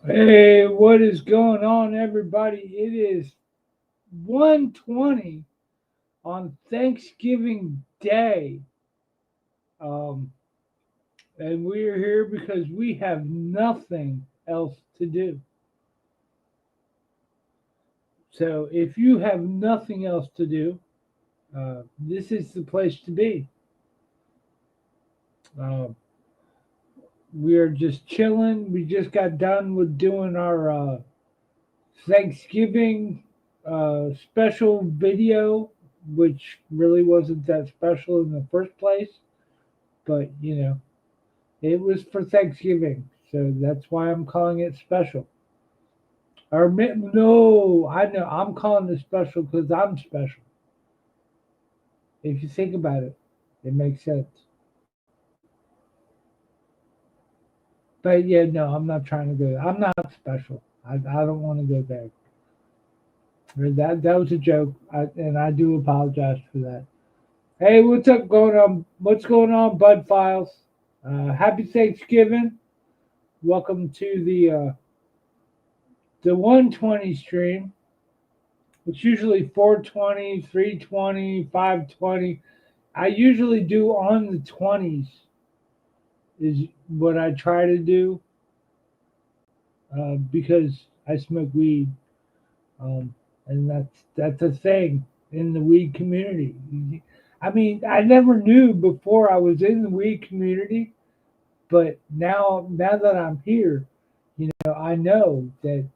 Hey, what is going on, everybody? It is 1:20 on Thanksgiving Day, um, and we are here because we have nothing else to do. So, if you have nothing else to do, this is the place to be. Uh, we are just chilling. We just got done with doing our Thanksgiving special video, which really wasn't that special in the first place, but it was for Thanksgiving, so that's why I'm calling it special. No, I know I'm calling it special because I'm special. If you think about it, it makes sense. But yeah, no, I'm not trying to go. I'm not special. I don't want to go there. That was a joke, and I do apologize for that. Hey, what's up going on? What's going on, Bud Files? Happy Thanksgiving. Welcome to the 120 stream. It's usually 420, 320, 520. I usually do on the 20s is what I try to do because I smoke weed. And that's a thing in the weed community. I mean, I never knew before I was in the weed community, but now that I'm here, I know that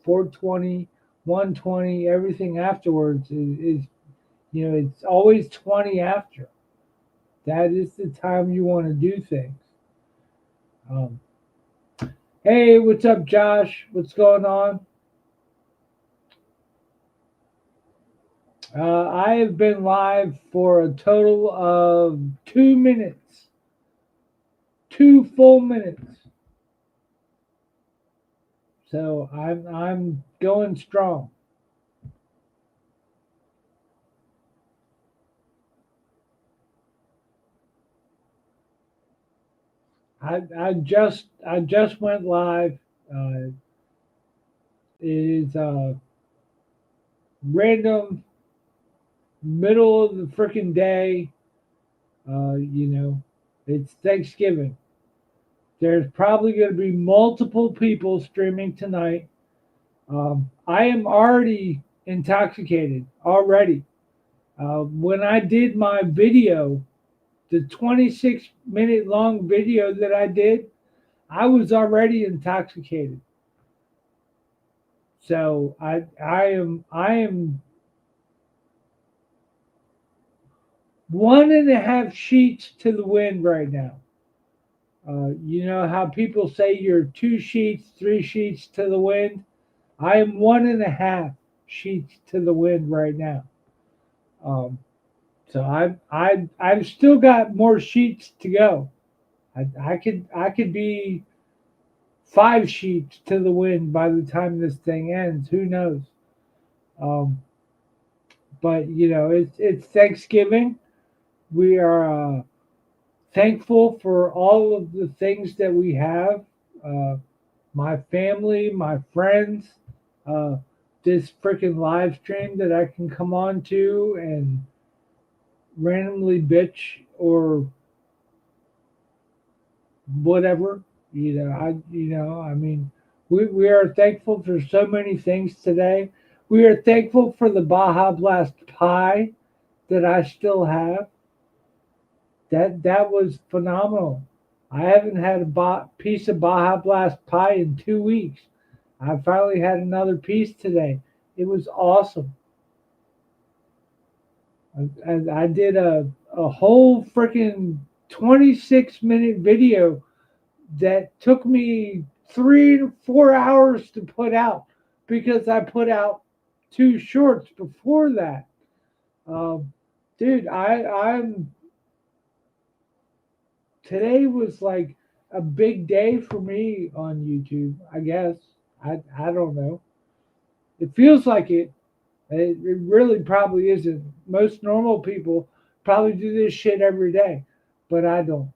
420, 120, everything afterwards is it's always 20 after. That is the time you want to do things. Um, hey, what's up, Josh? What's going on? I have been live for a total of 2 minutes, 2 full minutes. So I'm going strong. I just went live. Uh, it is random middle of the freaking day. You know, it's Thanksgiving. There's probably going to be multiple people streaming tonight. I am already intoxicated already. When I did my video, the 26-minute long video that I did, I was already intoxicated. So I am 1.5 sheets to the wind right now. You know how people say you're 2 sheets, 3 sheets to the wind? I am 1.5 sheets to the wind right now. Um, so I've still got more sheets to go. I could be 5 sheets to the wind by the time this thing ends. Who knows? Um, but it's Thanksgiving. We are thankful for all of the things that we have. Uh, my family, my friends, uh, this freaking live stream that I can come on to and randomly bitch or whatever. I mean, we are thankful for so many things today. We are thankful for the Baja Blast pie that I still have. That was phenomenal. I haven't had a piece of Baja Blast pie in 2 weeks. I finally had another piece today. It was awesome. And I did a whole freaking 26-minute video that took me 3 to 4 hours to put out because I put out two shorts before that. Um, Dude, I'm today was like a big day for me on YouTube. I guess I don't know. It feels like it. It really probably isn't. Most normal people probably do this shit every day, but I don't.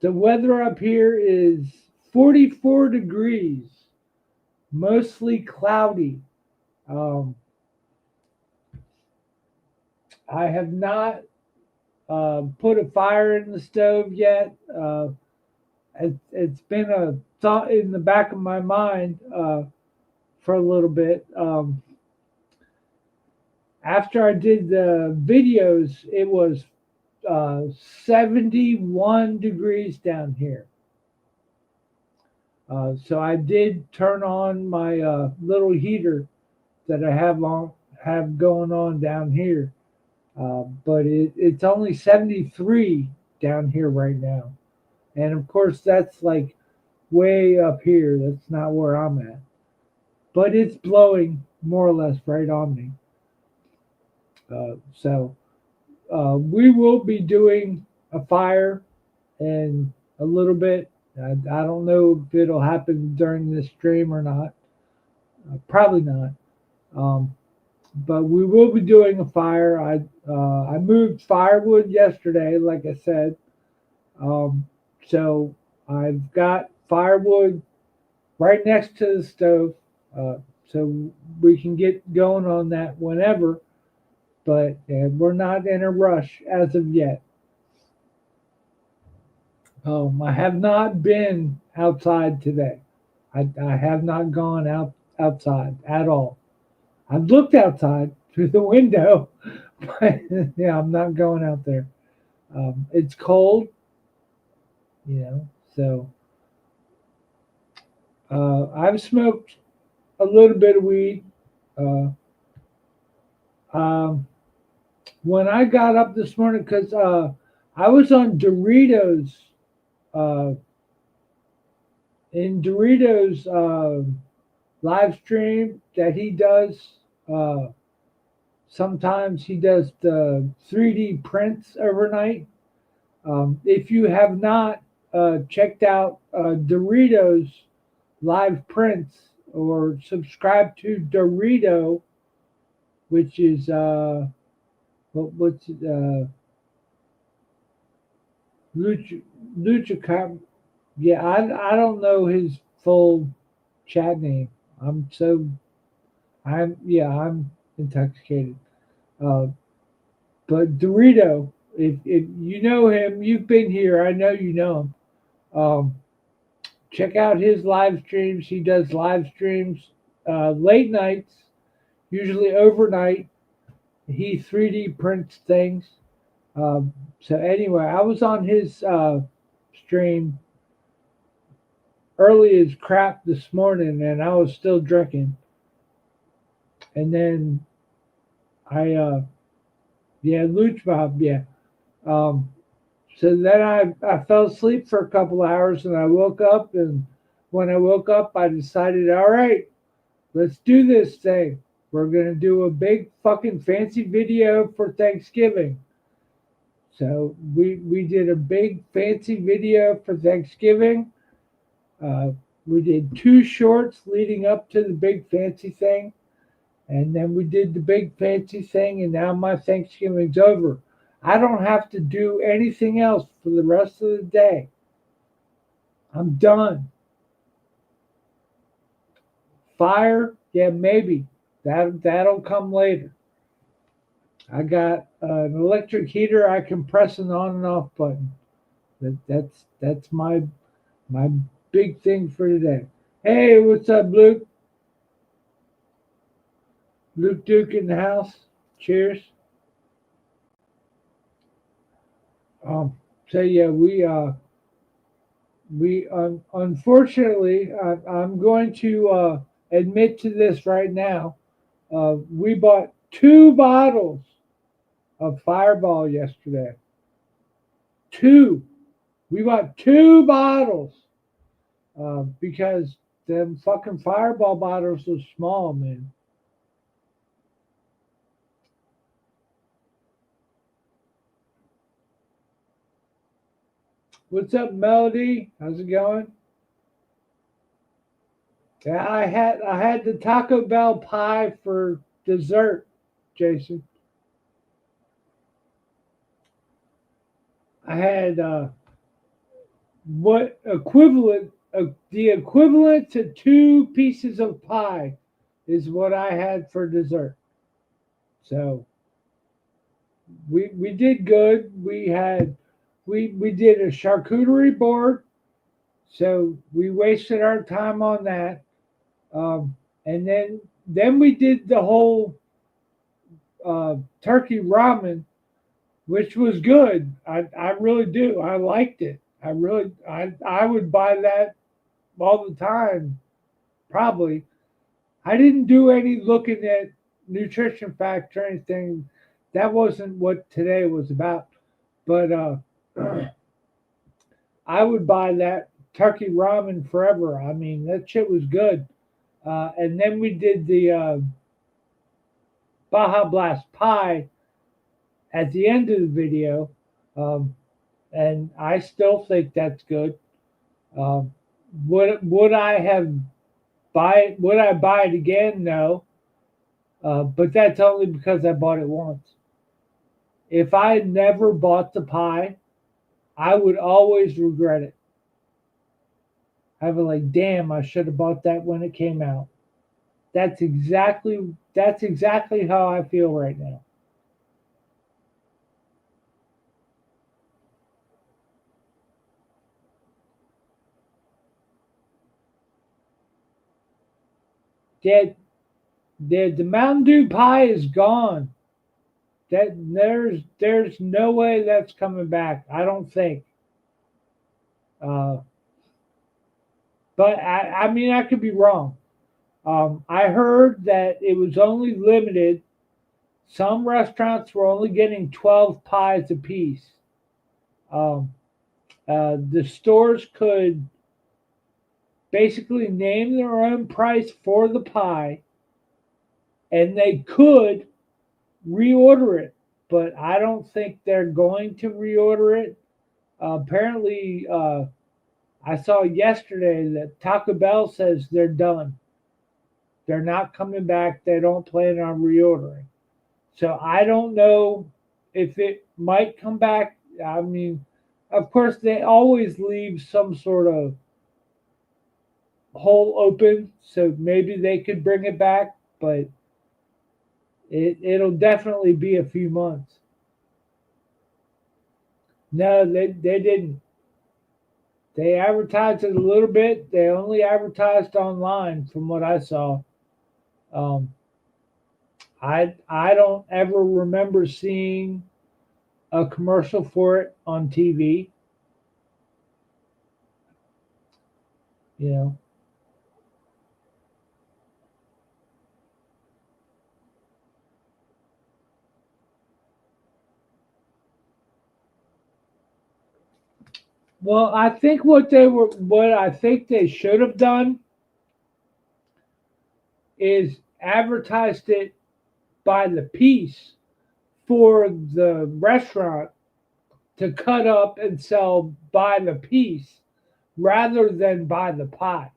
The weather up here is 44 degrees, mostly cloudy. Um, I have not put a fire in the stove yet. It's been a thought in the back of my mind for a little bit. After I did the videos, it was 71 degrees down here. So I did turn on my little heater that I have going on down here, but it's only 73 down here right now, and of course that's like way up here. That's not where I'm at, but it's blowing more or less right on me. So we will be doing a fire in a little bit. I don't know if it'll happen during this stream or not. Probably not. Um, but we will be doing a fire. I moved firewood yesterday, like I said. Um, so I've got firewood right next to the stove, so we can get going on that whenever. But we're not in a rush as of yet. I have not been outside today. I have not gone outside at all. I've looked outside through the window, but yeah, I'm not going out there. It's cold, you know, so I've smoked a little bit of weed. Uh, um, when I got up this morning, because I was on Doritos, uh, in Doritos live stream that he does. Uh, Sometimes he does the 3D prints overnight. If you have not checked out Doritos live prints or subscribe to Dorito, which is what's it, Lucha Cop. Yeah, I don't know his full chat name. I'm so I'm intoxicated. Uh, but Dorito, if you know him, you've been here. I know you know him. Check out his live streams. He does live streams late nights, usually overnight. He 3D prints things. So anyway, I was on his stream early as crap this morning, and I was still drinking. And then yeah, Luch Bob, yeah. Um, so then I fell asleep for a couple hours, and I woke up, and when I woke up, I decided, all right, let's do this thing. We're gonna do a big fucking fancy video for Thanksgiving. So we did a big fancy video for Thanksgiving. Uh, we did two shorts leading up to the big fancy thing, and then we did the big fancy thing, and now my Thanksgiving's over. I don't have to do anything else for the rest of the day. I'm done. Fire, yeah, maybe that'll come later. I got an electric heater. I can press an on and off button. That's my big thing for today. Hey, what's up, Luke? Luke Duke in the house. Cheers. So yeah, unfortunately, I'm going to admit to this right now. We bought two bottles of Fireball yesterday. Two. We bought two bottles because them fucking Fireball bottles are small, man. What's up, Melody? How's it going? Yeah, I had the Taco Bell pie for dessert, Jason. I had what equivalent the equivalent to 2 pieces of pie is what I had for dessert. So we did good. We did a charcuterie board, so we wasted our time on that. And then we did the whole turkey ramen, which was good. I really do. I liked it. I would buy that all the time, probably. I didn't do any looking at nutrition facts or anything. That wasn't what today was about. But I would buy that turkey ramen forever. I mean, that shit was good. And then we did the Baja Blast pie at the end of the video, um, and I still think that's good. Um, would I have would I buy it again? No, but that's only because I bought it once. If I had never bought the pie, I would always regret it. I would like, damn, I should have bought that when it came out. That's exactly how I feel right now. That the Mountain Dew pie is gone. That there's no way that's coming back. I don't think. Uh, but I mean I could be wrong. I heard that it was only limited. Some restaurants were only getting 12 pies apiece. Um, the stores could basically name their own price for the pie, and they could reorder it. But I don't think they're going to reorder it. Apparently, I saw yesterday that Taco Bell says they're done. They're not coming back. They don't plan on reordering. So I don't know if it might come back. I mean, of course, they always leave some sort of hole open, so maybe they could bring it back, but it'll definitely be a few months. No, they didn't. They advertised it a little bit. They only advertised online, from what I saw. Um, I don't ever remember seeing a commercial for it on TV. You know, well, I think what I think they should have done is advertised it by the piece for the restaurant to cut up and sell by the piece rather than by the pie.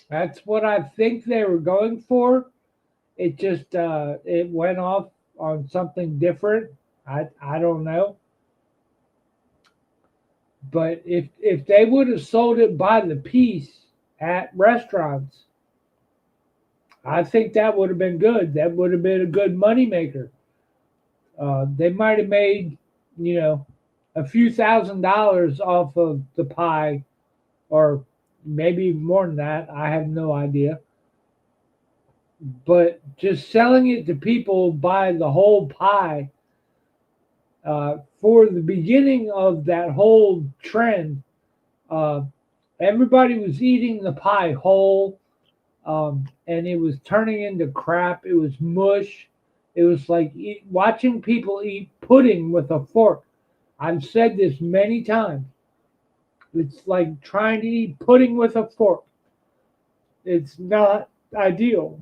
That's what I think they were going for. It just it went off on something different. I don't know. But if they would have sold it by the piece at restaurants, I think that would have been good. That would have been a good moneymaker. They might have made, you know, a few $1,000s off of the pie, or maybe even more than that. I have no idea. But just selling it to people by the whole pie, for the beginning of that whole trend, uh, everybody was eating the pie whole, and it was turning into crap. It was mush. It was like watching people eat pudding with a fork. I've said this many times. It's like trying to eat pudding with a fork. It's not ideal.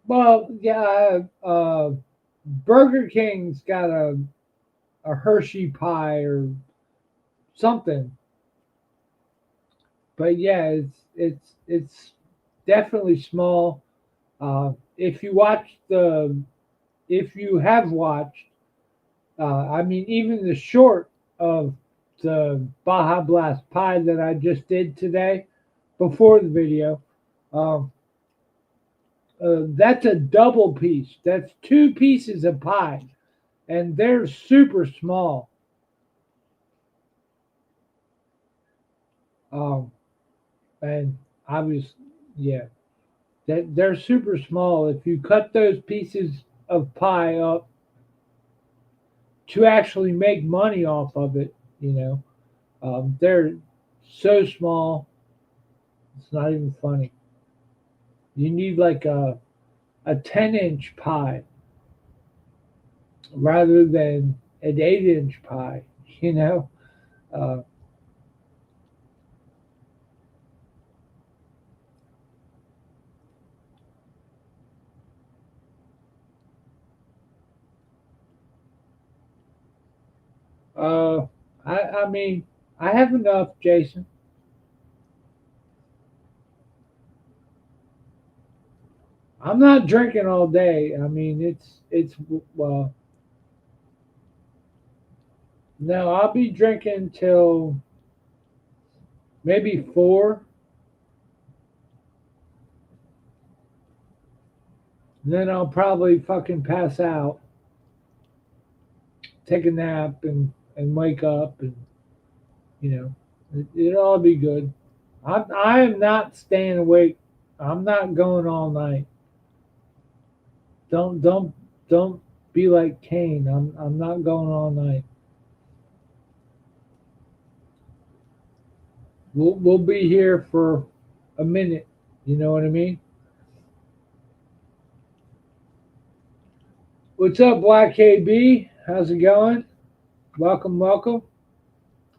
Well, yeah, Burger King's got a Hershey pie or something. but yeah, it's definitely small. If you watch if you have watched, I mean, even the short of the Baja Blast pie that I just did today before the video, um, that's a double piece. That's two pieces of pie, and they're super small. Um, and I was, yeah, that they're super small. If you cut those pieces of pie up to actually make money off of it, you know, they're so small, it's not even funny. You need like a 10-inch pie rather than an 8-inch pie, you know. Uh, uh, I mean, I have enough, Jason. I'm not drinking all day. I mean, it's well, no, I'll be drinking till maybe 4. Then I'll probably fucking pass out, take a nap, and wake up, and you know, it'll all be good. I am not staying awake. I'm not going all night. Don't be like Kane. I'm not going all night. We'll be here for a minute. You know what I mean? What's up, Black KB? How's it going? Welcome, welcome.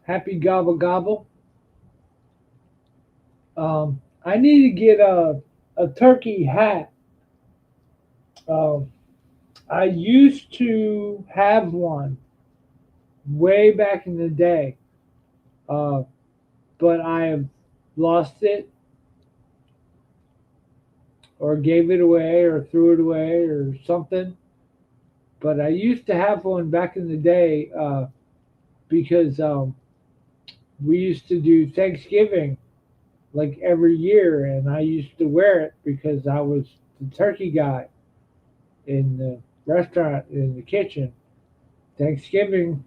Happy gobble gobble. I need to get a turkey hat. Um, I used to have one way back in the day, uh, but I have lost it or gave it away or threw it away or something. But I used to have one back in the day because we used to do Thanksgiving like every year, and I used to wear it because I was the turkey guy in the restaurant in the kitchen. Thanksgiving,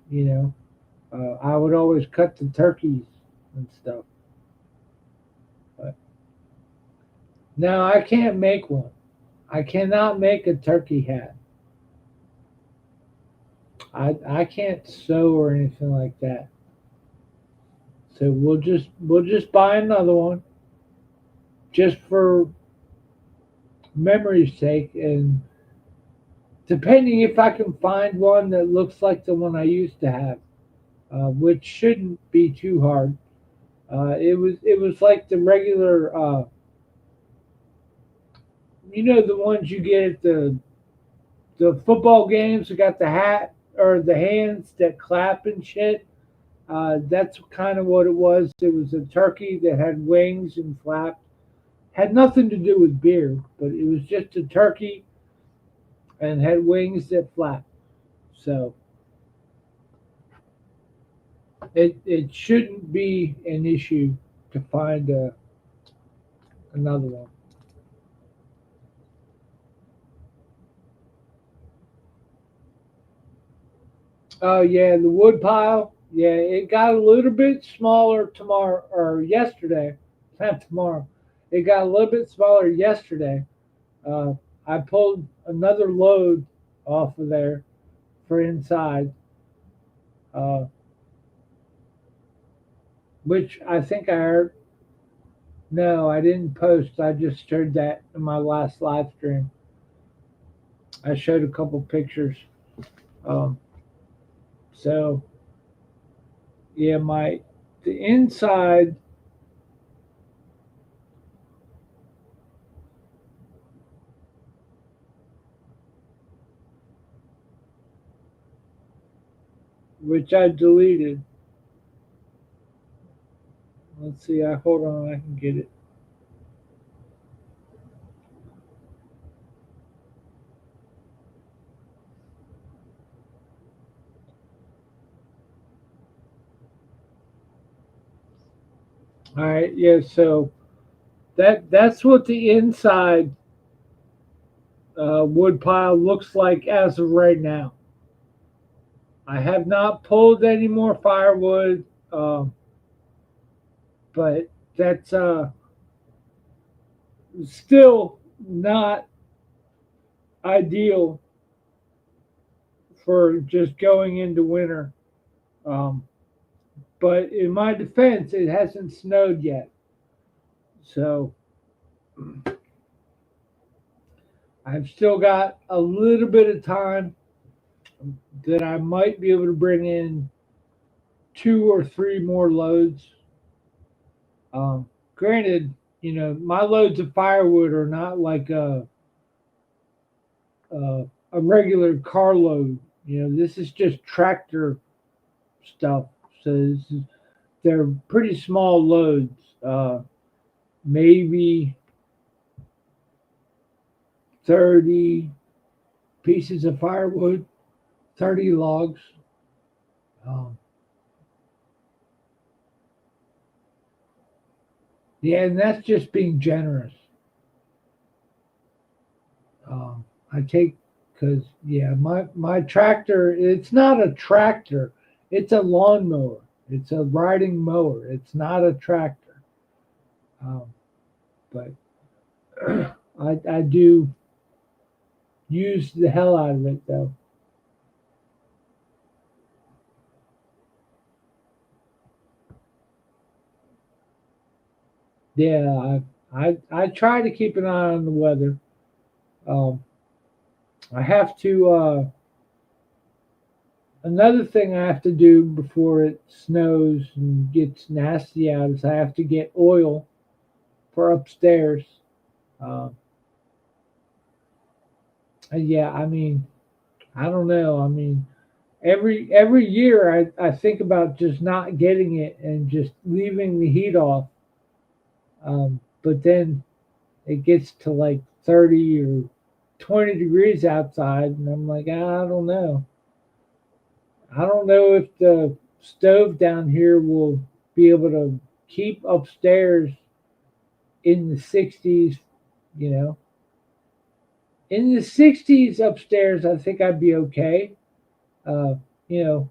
I would always cut the turkeys and stuff. But no, I can't make one. I cannot make a turkey hat. I can't sew or anything like that. So we'll just buy another one just for memory's sake, and depending if I can find one that looks like the one I used to have, which shouldn't be too hard. It was like the regular, the ones you get at the football games. You got the hat or the hands that clap and shit. That's kind of what it was. It was a turkey that had wings and flapped. Had nothing to do with beer, but it was just a turkey and had wings that flapped. So it shouldn't be an issue to find another one. Oh yeah, the wood pile. Yeah, it got a little bit smaller tomorrow or yesterday. Not tomorrow. It got a little bit smaller yesterday. Uh, I pulled another load off of there for inside, uh, which I think I heard. No, I didn't post. I just showed that in my last live stream. I showed a couple pictures. Um, so yeah, the inside, which I deleted. Let's see. I hold on. I can get it. All right. Yeah. So that's what the inside wood pile looks like as of right now. I have not pulled any more firewood, um, but that's still not ideal for just going into winter. Um, but in my defense, it hasn't snowed yet, so I've still got a little bit of time that I might be able to bring in two or three more loads. Granted, my loads of firewood are not like a regular carload. This is just tractor stuff. So they're pretty small loads. Maybe 30 pieces of firewood, 30 logs. Um, yeah, and that's just being generous. I take because yeah, my tractor. It's not a tractor. It's a lawnmower. It's a riding mower. It's not a tractor. Um, but I do use the hell out of it though. Yeah, I try to keep an eye on the weather. Um, I have to. Another thing I have to do before it snows and gets nasty out is I have to get oil for upstairs. Um, yeah, I mean, I don't know. I mean, every year I think about just not getting it and just leaving the heat off. But then it gets to like 30 or 20 degrees outside, and I'm like, I don't know. I don't know if the stove down here will be able to keep upstairs in the 60s, you know. In the 60s upstairs, I think I'd be okay. Uh, you know,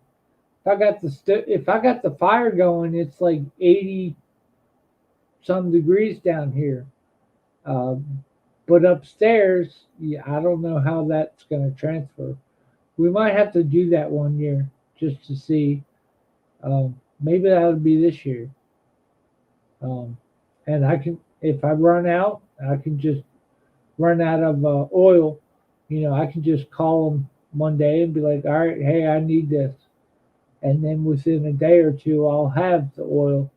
if I got the fire going, it's like 80 some degrees down here. Um, but upstairs, yeah, I don't know how that's going to transfer. We might have to do that one year just to see. Maybe that'll be this year. Um, and if I run out, I can just run out of oil. I can just call them one day and be like, all right, hey, I need this. And then within a day or two, I'll have the oil.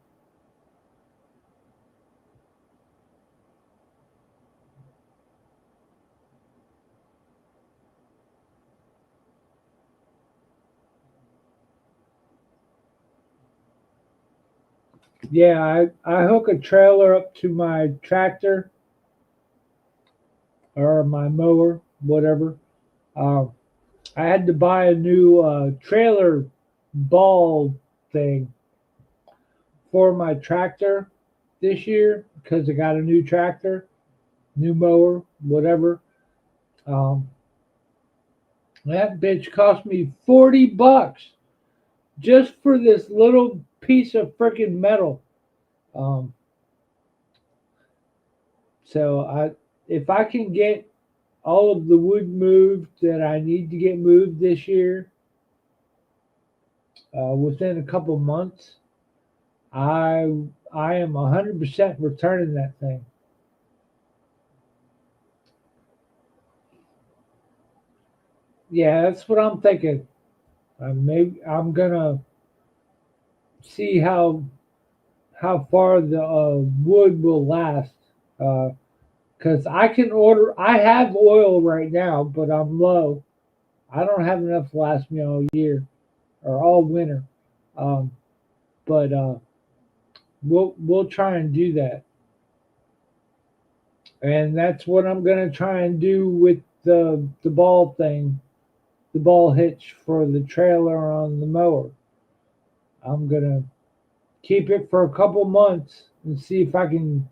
Yeah, I hook a trailer up to my tractor or my mower, whatever. Um, I had to buy a new trailer ball thing for my tractor this year because I got a new tractor, new mower, whatever. Um, that bitch cost me $40 just for this little piece of freaking metal. Um, so if I can get all of the wood moved that I need to get moved this year within a couple months, I I am 100% returning that thing. Yeah, that's what I'm thinking. Maybe I'm gonna see how far the wood will last. Because I can order. I have oil right now, but I'm low. I don't have enough to last me all year or all winter. Um, but we'll try and do that. And that's what I'm gonna try and do with the ball thing, the ball hitch for the trailer on the mower. I'm gonna keep it for a couple months and see if I can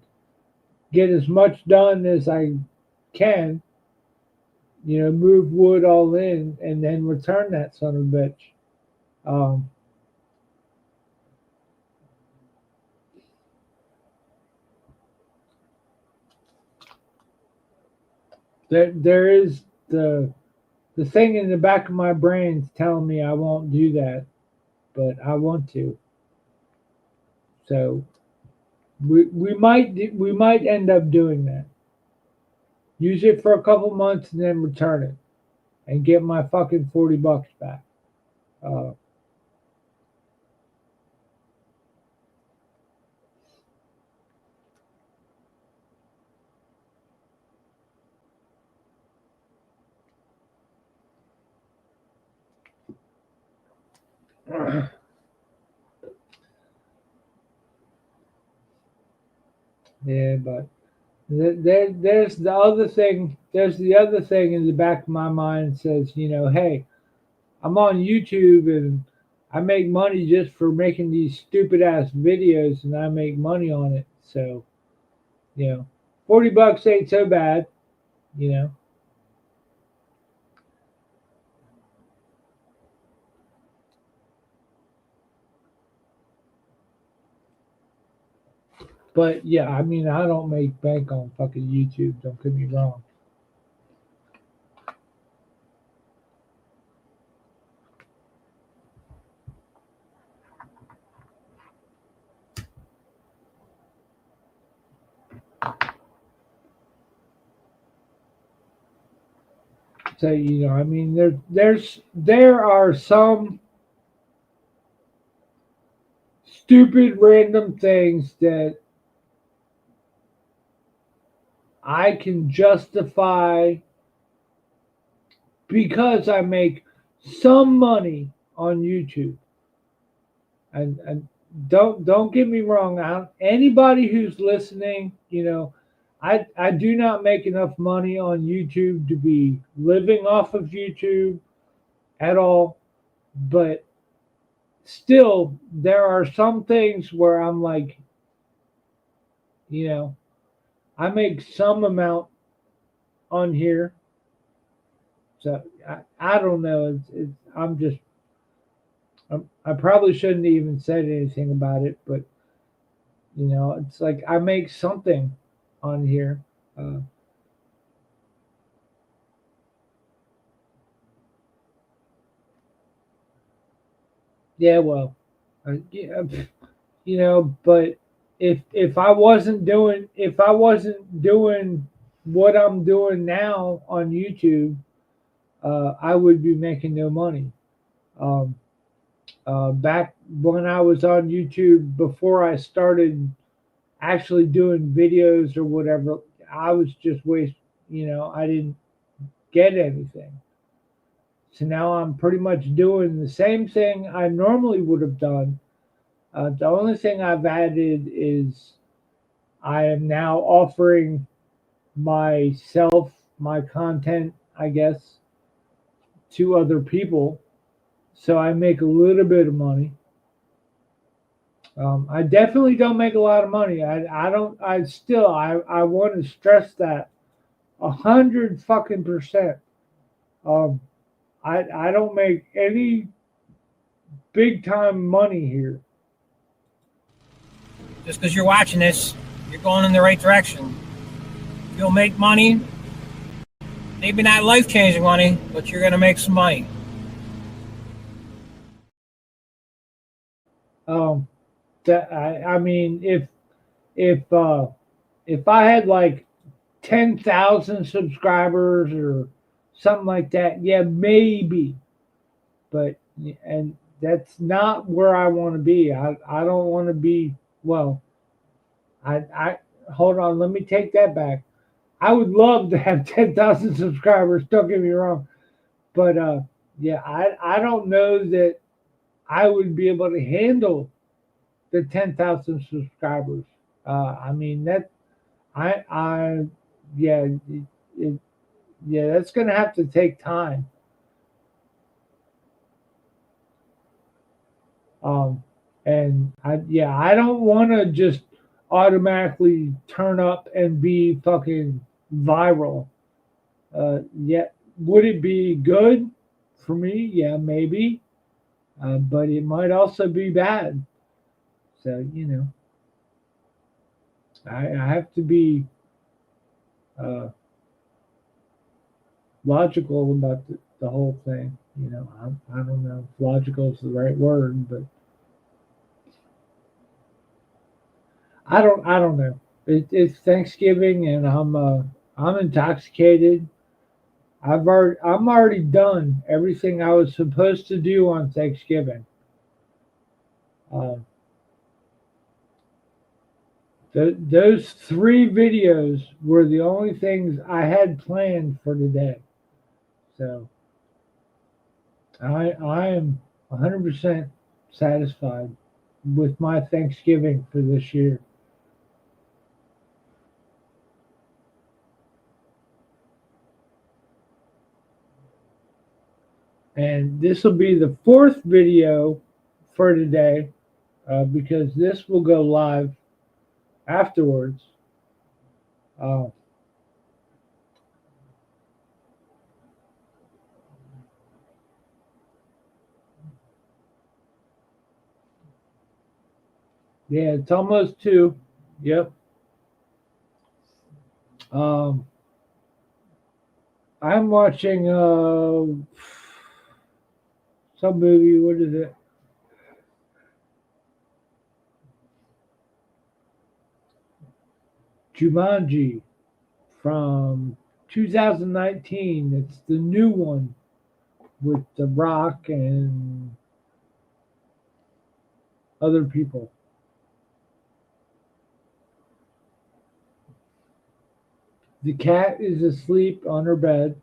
get as much done as I can. Move wood all in and then return that son of a bitch. Um, there is the thing in the back of my brain telling me I won't do that, but I want to. So we might end up doing that. Use it for a couple months and then return it and get my fucking $40 back. Uh, yeah, but there's the other thing. There's the other thing in the back of my mind says, hey, I'm on YouTube and I make money just for making these stupid ass videos, and I make money on it. So, you know, $40 ain't so bad, you know. But yeah, I mean, I don't make bank on fucking YouTube. Don't get me wrong. So I mean, there are some stupid random things that I can justify because I make some money on YouTube. And don't get me wrong. Anybody who's listening, I do not make enough money on YouTube to be living off of YouTube at all. But still, there are some things where I'm like, you know, I make some amount on here. So I don't know. I'm just I probably shouldn't even said anything about it, but it's like I make something on here. Uh, yeah, well, yeah, but if I wasn't doing what I'm doing now on YouTube, I would be making no money. Um, Back when I was on YouTube before I started actually doing videos or whatever, I was just waste. I didn't get anything. So now I'm pretty much doing the same thing I normally would have done. The only thing I've added is I am now offering myself, my content, I guess, to other people. So I make a little bit of money. I definitely don't make a lot of money. I don't. I want to stress that 100 fucking percent. Um, I don't make any big time money here. Just because you're watching this, you're going in the right direction. You'll make money. Maybe not life changing money, but you're going to make some money. Um, that I mean, if uh, if I had like 10,000 subscribers or something like that, yeah, maybe. But and that's not where I want to be. I don't want to be. Well, I hold on. Let me take that back. I would love to have 10,000 subscribers. Don't get me wrong, but yeah, I don't know that I would be able to handle the 10,000 subscribers. I mean that I yeah it, yeah, that's gonna have to take time. Um, and I don't want to just automatically turn up and be fucking viral. Yeah, would it be good for me? Yeah, maybe, but it might also be bad. So I have to be uh, logical about the whole thing. I don't know if logical is the right word, but I don't know. It's Thanksgiving and I'm intoxicated. I'm already done everything I was supposed to do on Thanksgiving. Um, those three videos were the only things I had planned for today. So I am 100% satisfied with my Thanksgiving for this year. And this will be the fourth video for today because this will go live afterwards. Uh, yeah, it's almost two. Yep. Um, I'm watching some movie. What is it? Jumanji from 2019. It's the new one with The Rock and other people. The cat is asleep on her bed,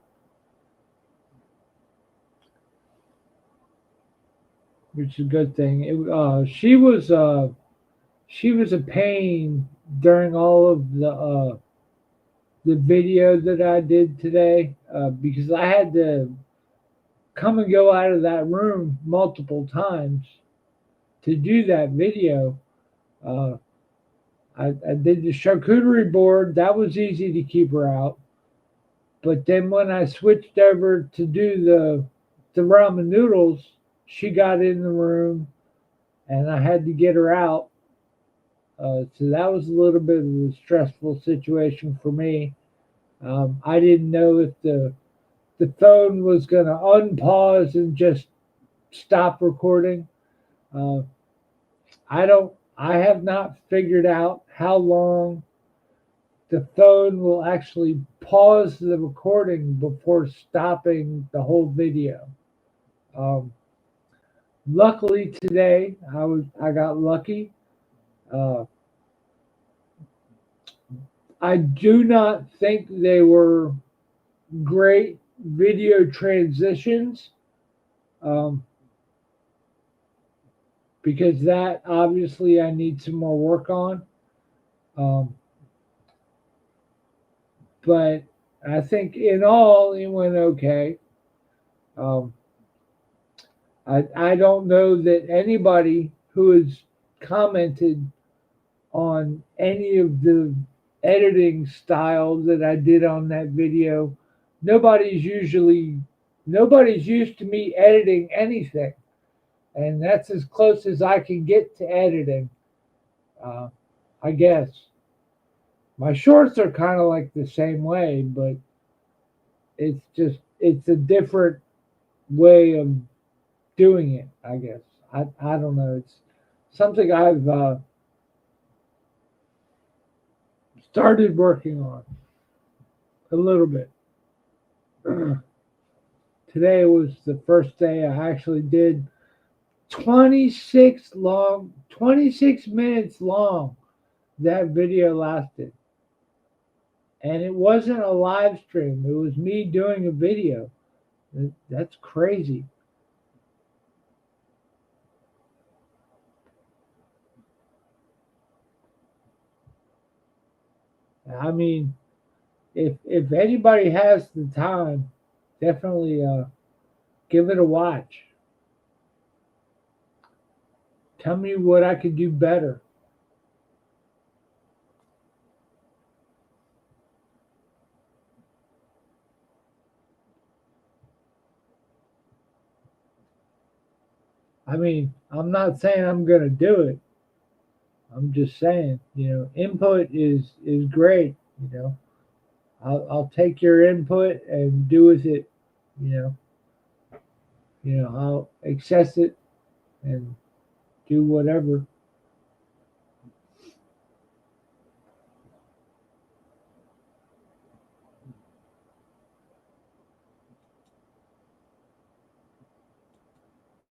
which is a good thing. She was a pain during all of the video that I did today because I had to come and go out of that room multiple times to do that video. Uh, I did the charcuterie board. That was easy to keep her out. But then when I switched over to do the ramen noodles, she got in the room and I had to get her out. So that was a little bit of a stressful situation for me. I didn't know if the phone was going to unpause and just stop recording. Uh, I don't. I have not figured out how long the phone will actually pause the recording before stopping the whole video. Um, Luckily today, I got lucky. Uh, I do not think they were great video transitions um, because that obviously I need some more work on. Um, but I think in all it went okay. Um, I don't know that anybody who has commented on any of the editing style that I did on that video. Nobody's usually nobody's used to me editing anything, and that's as close as I can get to editing. Uh, I guess my shorts are kind of like the same way, but it's a different way of doing it. I guess I don't know. It's something I've started working on a little bit. Today was the first day I actually did 26 minutes long that video lasted. And it wasn't a live stream, it was me doing a video. That's crazy. I mean, if anybody has the time, definitely give it a watch. Tell me what I could do better. I mean, I'm not saying I'm gonna do it. I'm just saying, input is great. I'll take your input and do with it. You know, I'll access it and do whatever.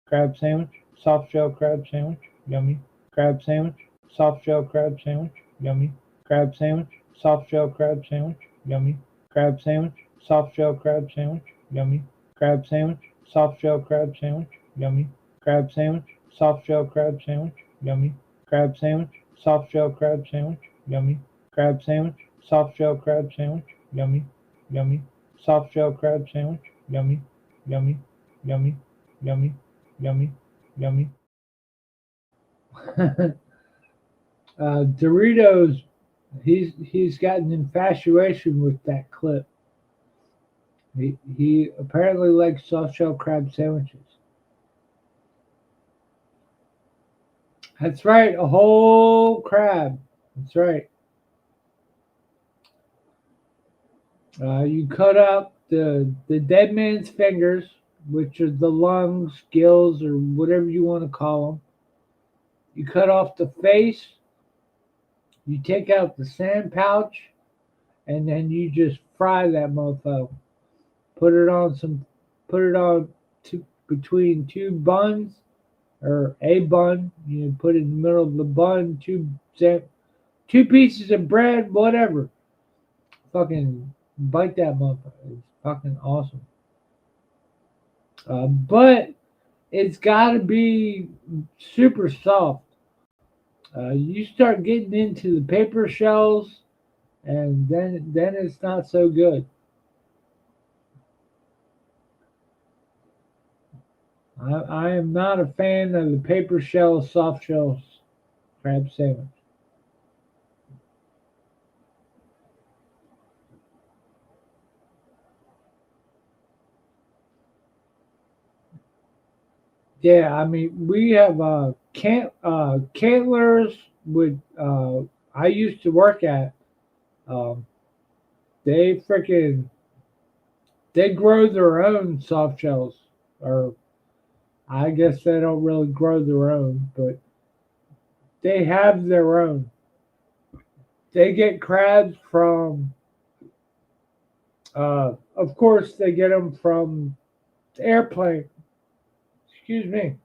Crab sandwich, soft shell crab sandwich, yummy. Crab sandwich, soft shell crab sandwich, yummy. Crab sandwich, soft shell crab sandwich, yummy. Crab sandwich, soft shell crab sandwich, yummy. Crab sandwich, soft shell crab sandwich, yummy. Crab sandwich, soft shell crab sandwich, yummy. Crab sandwich, soft shell crab sandwich, yummy. Crab sandwich, soft shell crab sandwich, yummy. Yummy. Soft shell crab sandwich, yummy. Yummy. Yummy. Yummy. Yummy. Yummy. Doritos, he's got an infatuation with that clip. He apparently likes soft shell crab sandwiches. That's right, a whole crab. That's right. You cut up the dead man's fingers, which are the lungs, gills, or whatever you want to call them. You cut off the face. You take out the sand pouch, and then you just fry that mofo. Put it on between two buns or a bun. You put it in the middle of the bun, two pieces of bread, whatever. Fucking bite that motherfucker. It's fucking awesome. But it's got to be super soft. You start getting into the paper shells, and then it's not so good. I am not a fan of the paper shell soft shell crab sandwich. Yeah, I mean we have Cantlers with I used to work at. Um, they freaking they grow their own soft shells, or I guess they don't really grow their own, but they have their own. They get crabs from, of course, they get them from the airplane. Excuse me.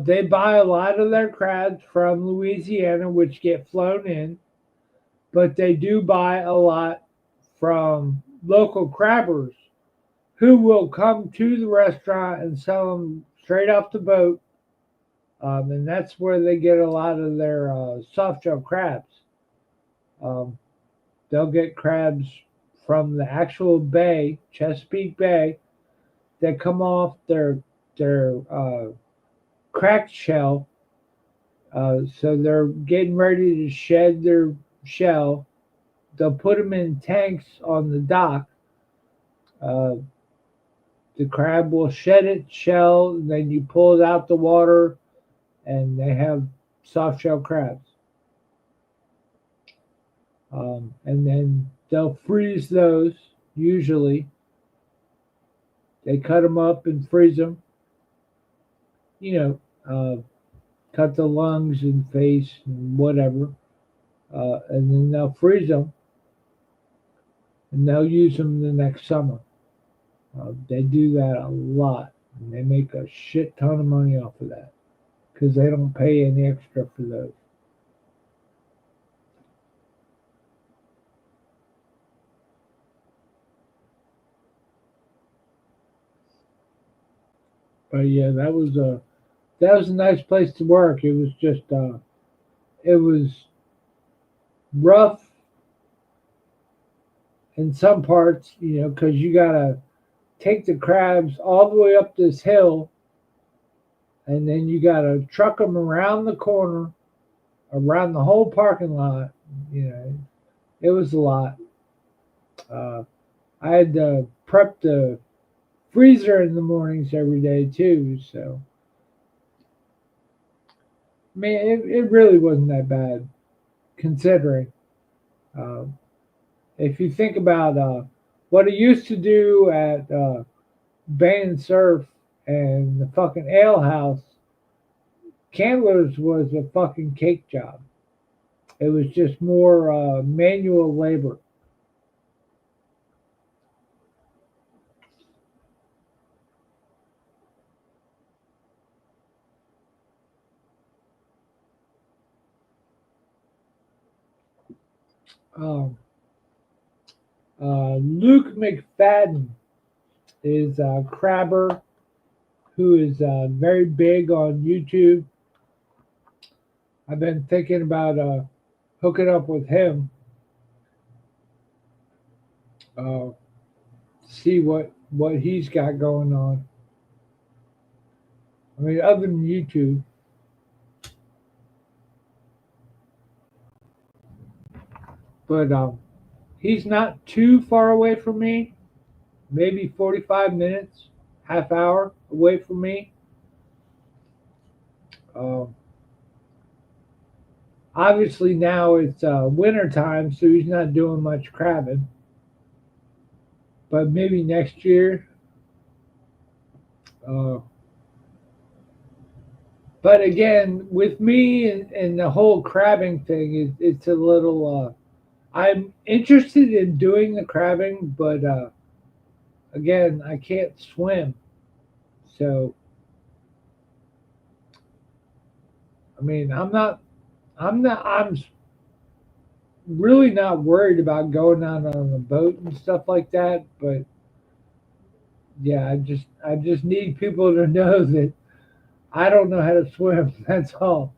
They buy a lot of their crabs from Louisiana, which get flown in, but they do buy a lot from local crabbers who will come to the restaurant and sell them straight off the boat. And that's where they get a lot of their soft shell crabs. Um, they'll get crabs from the actual bay, Chesapeake Bay, that come off their cracked shell. So they're getting ready to shed their shell. They'll put them in tanks on the dock. Uh, the crab will shed its shell, and then you pull it out the water, and they have soft shell crabs. And then they'll freeze those. Usually, they cut them up and freeze them. You know, cut the lungs and face and whatever, and then they'll freeze them, and they'll use them the next summer. They do that a lot, and they make a shit ton of money off of that because they don't pay any extra for those. But yeah, that was a nice place to work. It was just it was rough in some parts, because you gotta take the crabs all the way up this hill, and then you gotta truck them around the corner, around the whole parking lot. It was a lot. Uh, I had to prep the freezer in the mornings every day too. So, I mean, it really wasn't that bad considering. Uh, if you think about what I used to do at Bane and Surf and the fucking ale house, Candler's was a fucking cake job. It was just more manual labor. Um, Luke McFadden is a crabber who is very big on YouTube. I've been thinking about hooking up with him, uh, see what he's got going on. I mean, other than YouTube, but he's not too far away from me. Maybe 45 minutes, half hour away from me. Um, Obviously now it's winter time, so he's not doing much crabbing. But maybe next year. Uh, but again, with me and the whole crabbing thing, it's a little. I'm interested in doing the crabbing, but again, I can't swim. So I mean, I'm really not worried about going out on a boat and stuff like that. But yeah, I just need people to know that I don't know how to swim. That's all.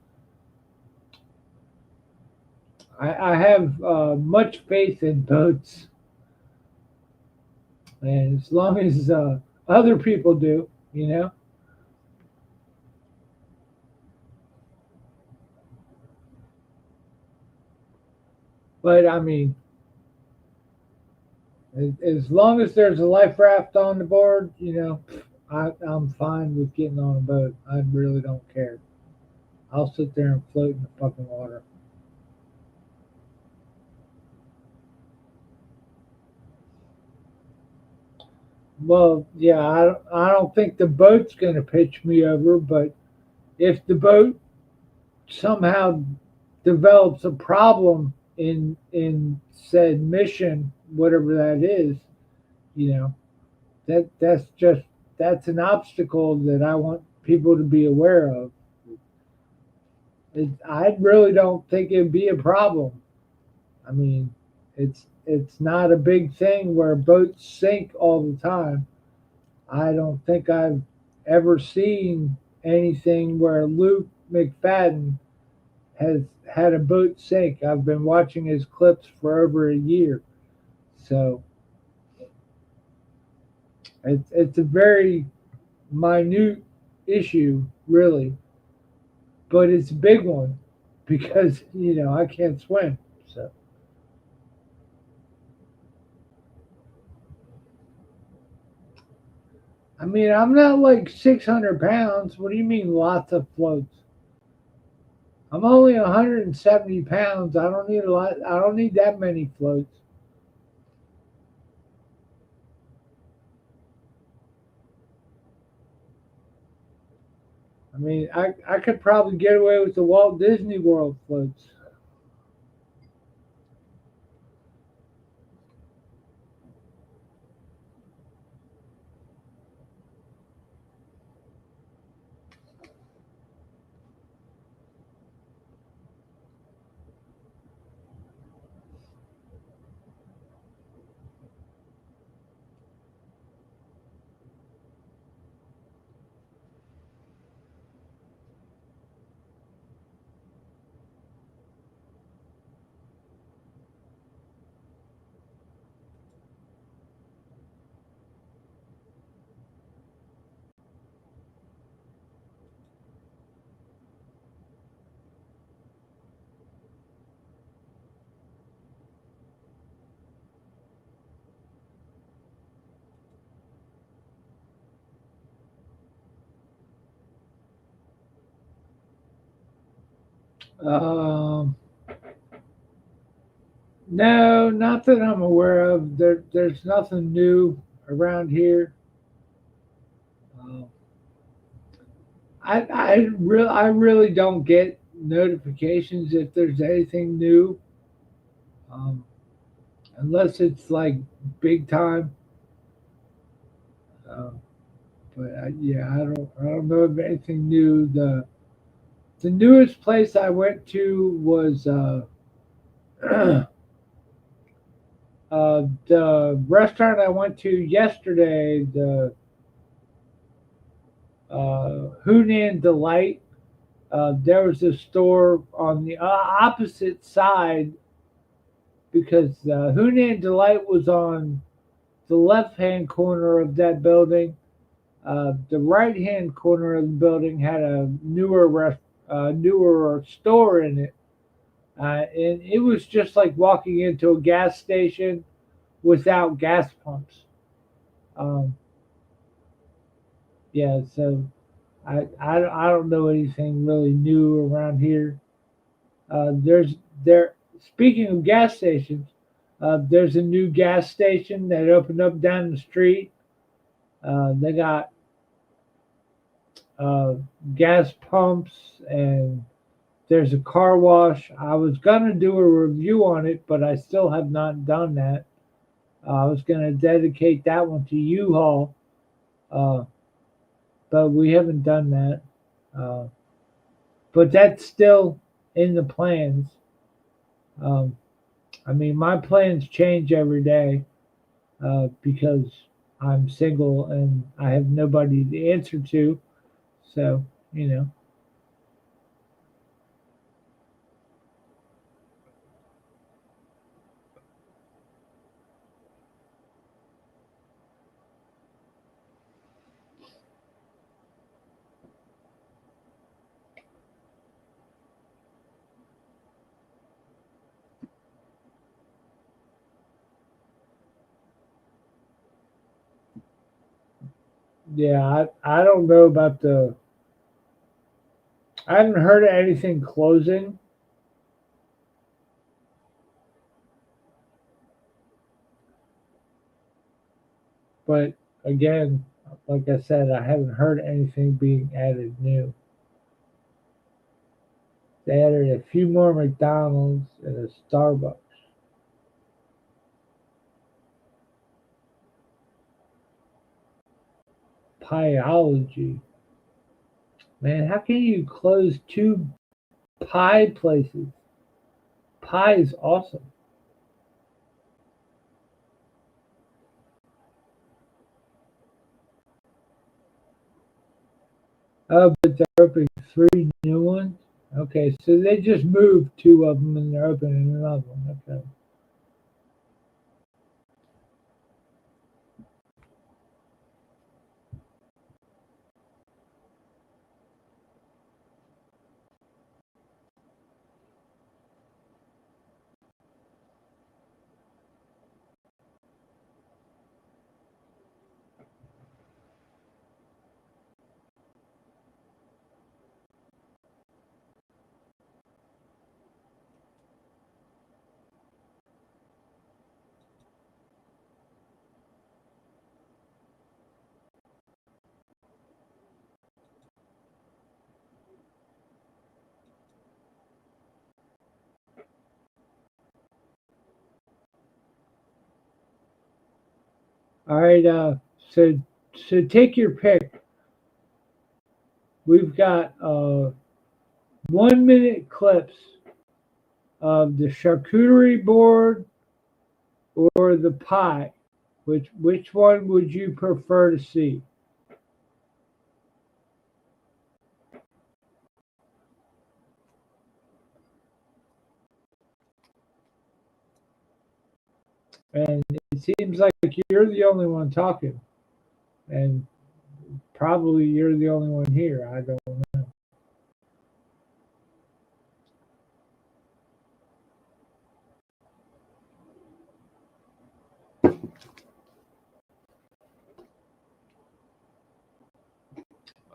I have much faith in boats, and as long as other people do. But I mean, as long as there's a life raft on the board, I'm fine with getting on a boat. I really don't care. I'll sit there and float in the fucking water. Well, yeah, I don't think the boat's going to pitch me over, but if the boat somehow develops a problem in said mission, whatever that is, you know, that's an obstacle that I want people to be aware of. I really don't think it'd be a problem. I mean, it's not a big thing where boats sink all the time. I don't think I've ever seen anything where Luke McFadden has had a boat sink. I've been watching his clips for over a year. So it's a very minute issue, really, but it's a big one because I can't swim. So I mean, I'm not like 600 pounds. What do you mean, lots of floats? I'm only 170 pounds. I don't need a lot. I don't need that many floats. I mean, I could probably get away with the Walt Disney World floats. Um, no, not that I'm aware of. There's nothing new around here. Um, I really don't get notifications if there's anything new, um, unless it's like big time. Um, but yeah, I don't know of anything new. The newest place I went to was the restaurant I went to yesterday, the Hunan Delight. There was a store on the opposite side because Hunan Delight was on the left hand corner of that building. The right hand corner of the building had a newer store in it, and it was just like walking into a gas station without gas pumps. Um, yeah, so I don't know anything really new around here. There's there. Speaking of gas stations, there's a new gas station that opened up down the street. They got uh, gas pumps and there's a car wash. I was gonna do a review on it, but I still have not done that. I was gonna dedicate that one to U-Haul, uh, but we haven't done that. Uh, but that's still in the plans. Um, I mean, my plans change every day because I'm single and I have nobody to answer to. So, you know, yeah, I don't know about I haven't heard of anything closing, but again, like I said, I haven't heard anything being added new. They added a few more McDonald's and a Starbucks. Pieology. Man, how can you close two pie places? Pie is awesome. Oh, but they're opening three new ones? Okay, so they just moved two of them and they're opening another one. Okay. All right, so take your pick. We've got 1 minute clips of the charcuterie board or the pie. Which one would you prefer to see? And it seems like you're the only one talking, and probably you're the only one here. I don't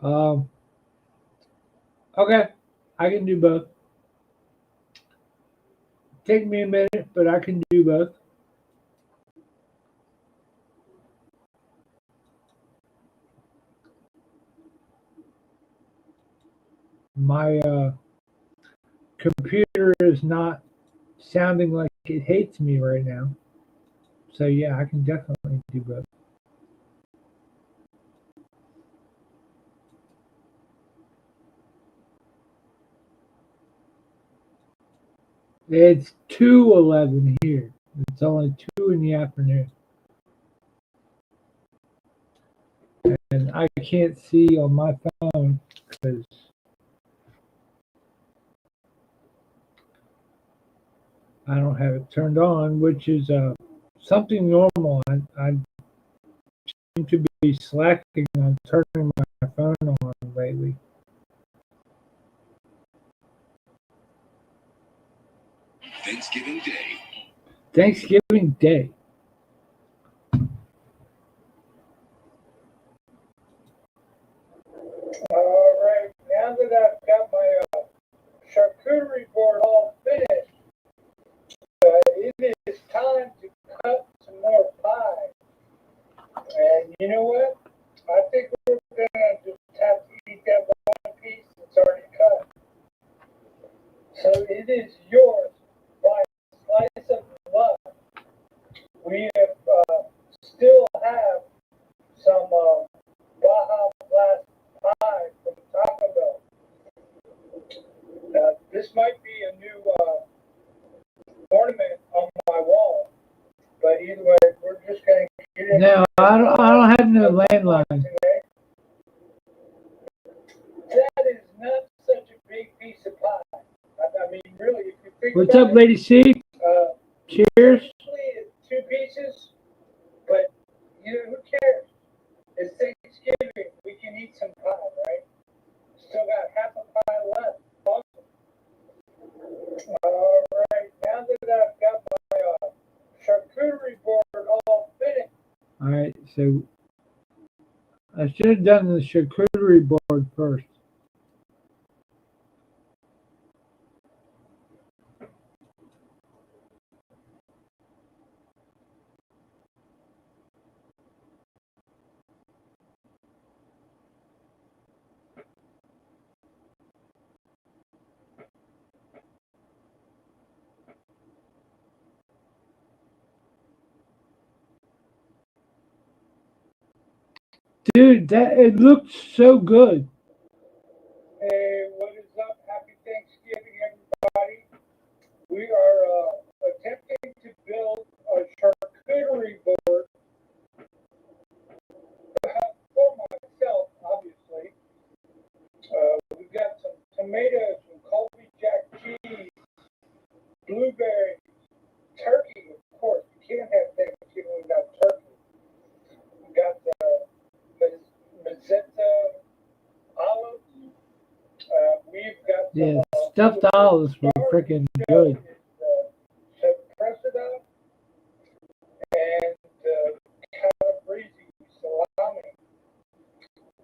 know. Um, okay, I can do both. take me a minute, but I can do both. My computer is not sounding like it hates me right now. So yeah, I can definitely do both. It's 2:11 here. It's only 2 in the afternoon. And I can't see on my phone because I don't have it turned on, which is something normal. I seem to be slacking on turning my phone on lately. Thanksgiving Day. Thanksgiving Day. All right, now that I've got my charcuterie board all finished, it is time to cut some more pie. And you know what? I think we're gonna just have to eat that one piece that's already cut. So it is yours by a slice of love. We have still have some Baja Blast pie from Taco Bell. This might be a new ornament on my wall, but either way, we're just gonna get it. No, I don't have no landline. That is not such a big piece of pie. I mean, really, if you think What's up, Lady C? Cheers. It's 2 pieces, but you know, who cares? It's Thanksgiving. We can eat some pie, right? Still got half a pie left. Awesome. All right, now that I've got my charcuterie board all finished. All right, so I should have done the charcuterie board first. Dude, that it looks so good. Hey, what is up? Happy Thanksgiving, everybody. We are attempting to build a charcuterie board for myself, obviously. We've got some tomatoes, some Colby Jack cheese, blueberries, turkey, of course. You can't have Thanksgiving without turkey. We got the Mazzetta olives. We've got some, stuffed olives were freaking good. Cressida and calabrese salami.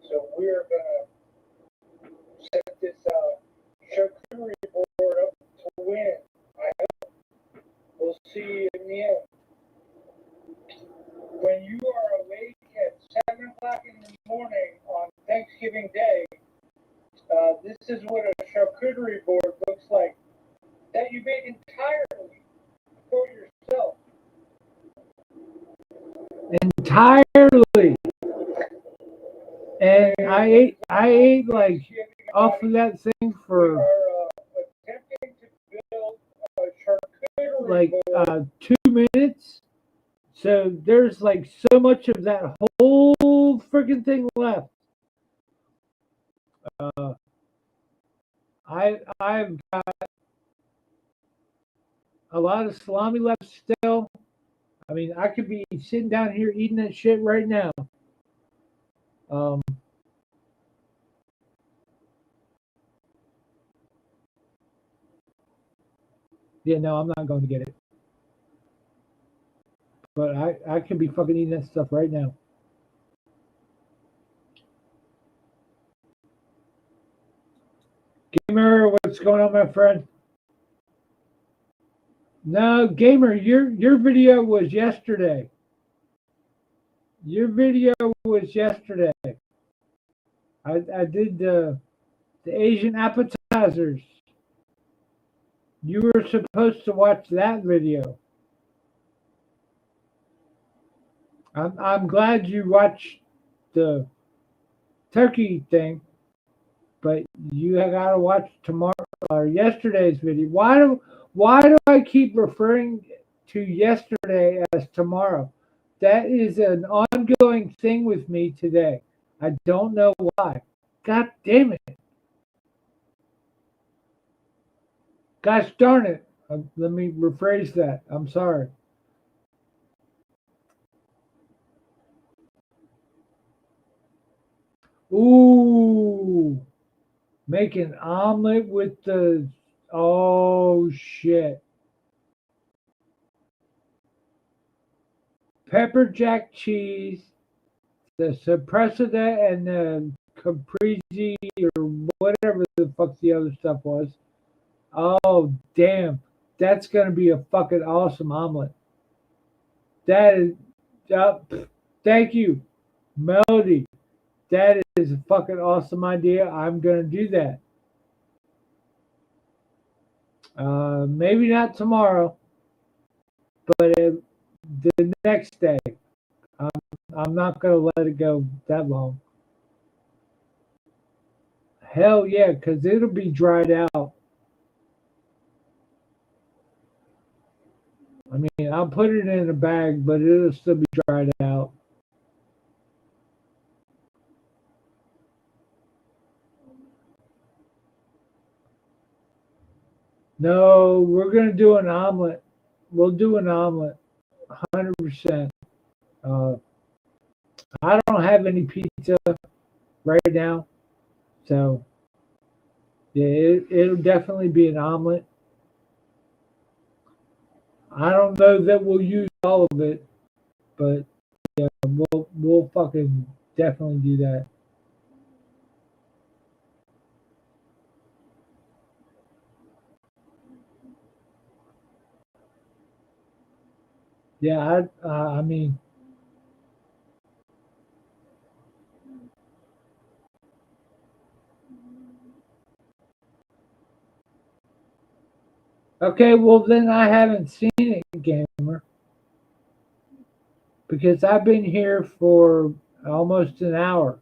So we're gonna set this charcuterie board up to win. I hope we'll see in the end. When you are awake at 7 o'clock in the morning on Thanksgiving Day, this is what a charcuterie board looks like that you made entirely for yourself. Entirely. And I ate like off of that thing for attempting to build a charcuterie like 2 minutes. So there's like so much of that whole freaking thing left. I've got a lot of salami left still. I mean, I could be sitting down here eating that shit right now. Yeah, no, I'm not going to get it. But I could be fucking eating that stuff right now. Gamer, what's going on, my friend? No, gamer, your video was yesterday. Your video was yesterday. I did the Asian appetizers. You were supposed to watch that video. I'm glad you watched the turkey thing, but you got to watch tomorrow or yesterday's video. Why do I keep referring to yesterday as tomorrow? That is an ongoing thing with me today. I don't know why. God damn it. Gosh darn it. Let me rephrase that. I'm sorry. Ooh. Make an omelet with the. Oh, shit. Pepper jack cheese, the Suppressida, and the caprese, or whatever the fuck the other stuff was. Oh, damn. That's going to be a fucking awesome omelet. That is. Thank you, Melody. That is a fucking awesome idea. I'm going to do that. Maybe not tomorrow, but the next day. I'm not going to let it go that long. Hell yeah, because it'll be dried out. I mean, I'll put it in a bag, but it'll still be dried out. No, we're going to do an omelet. We'll do an omelet, 100%. I don't have any pizza right now, so yeah, it'll definitely be an omelet. I don't know that we'll use all of it, but yeah, we'll fucking definitely do that. Yeah, I mean, okay, well then I haven't seen it, gamer, because I've been here for almost an hour.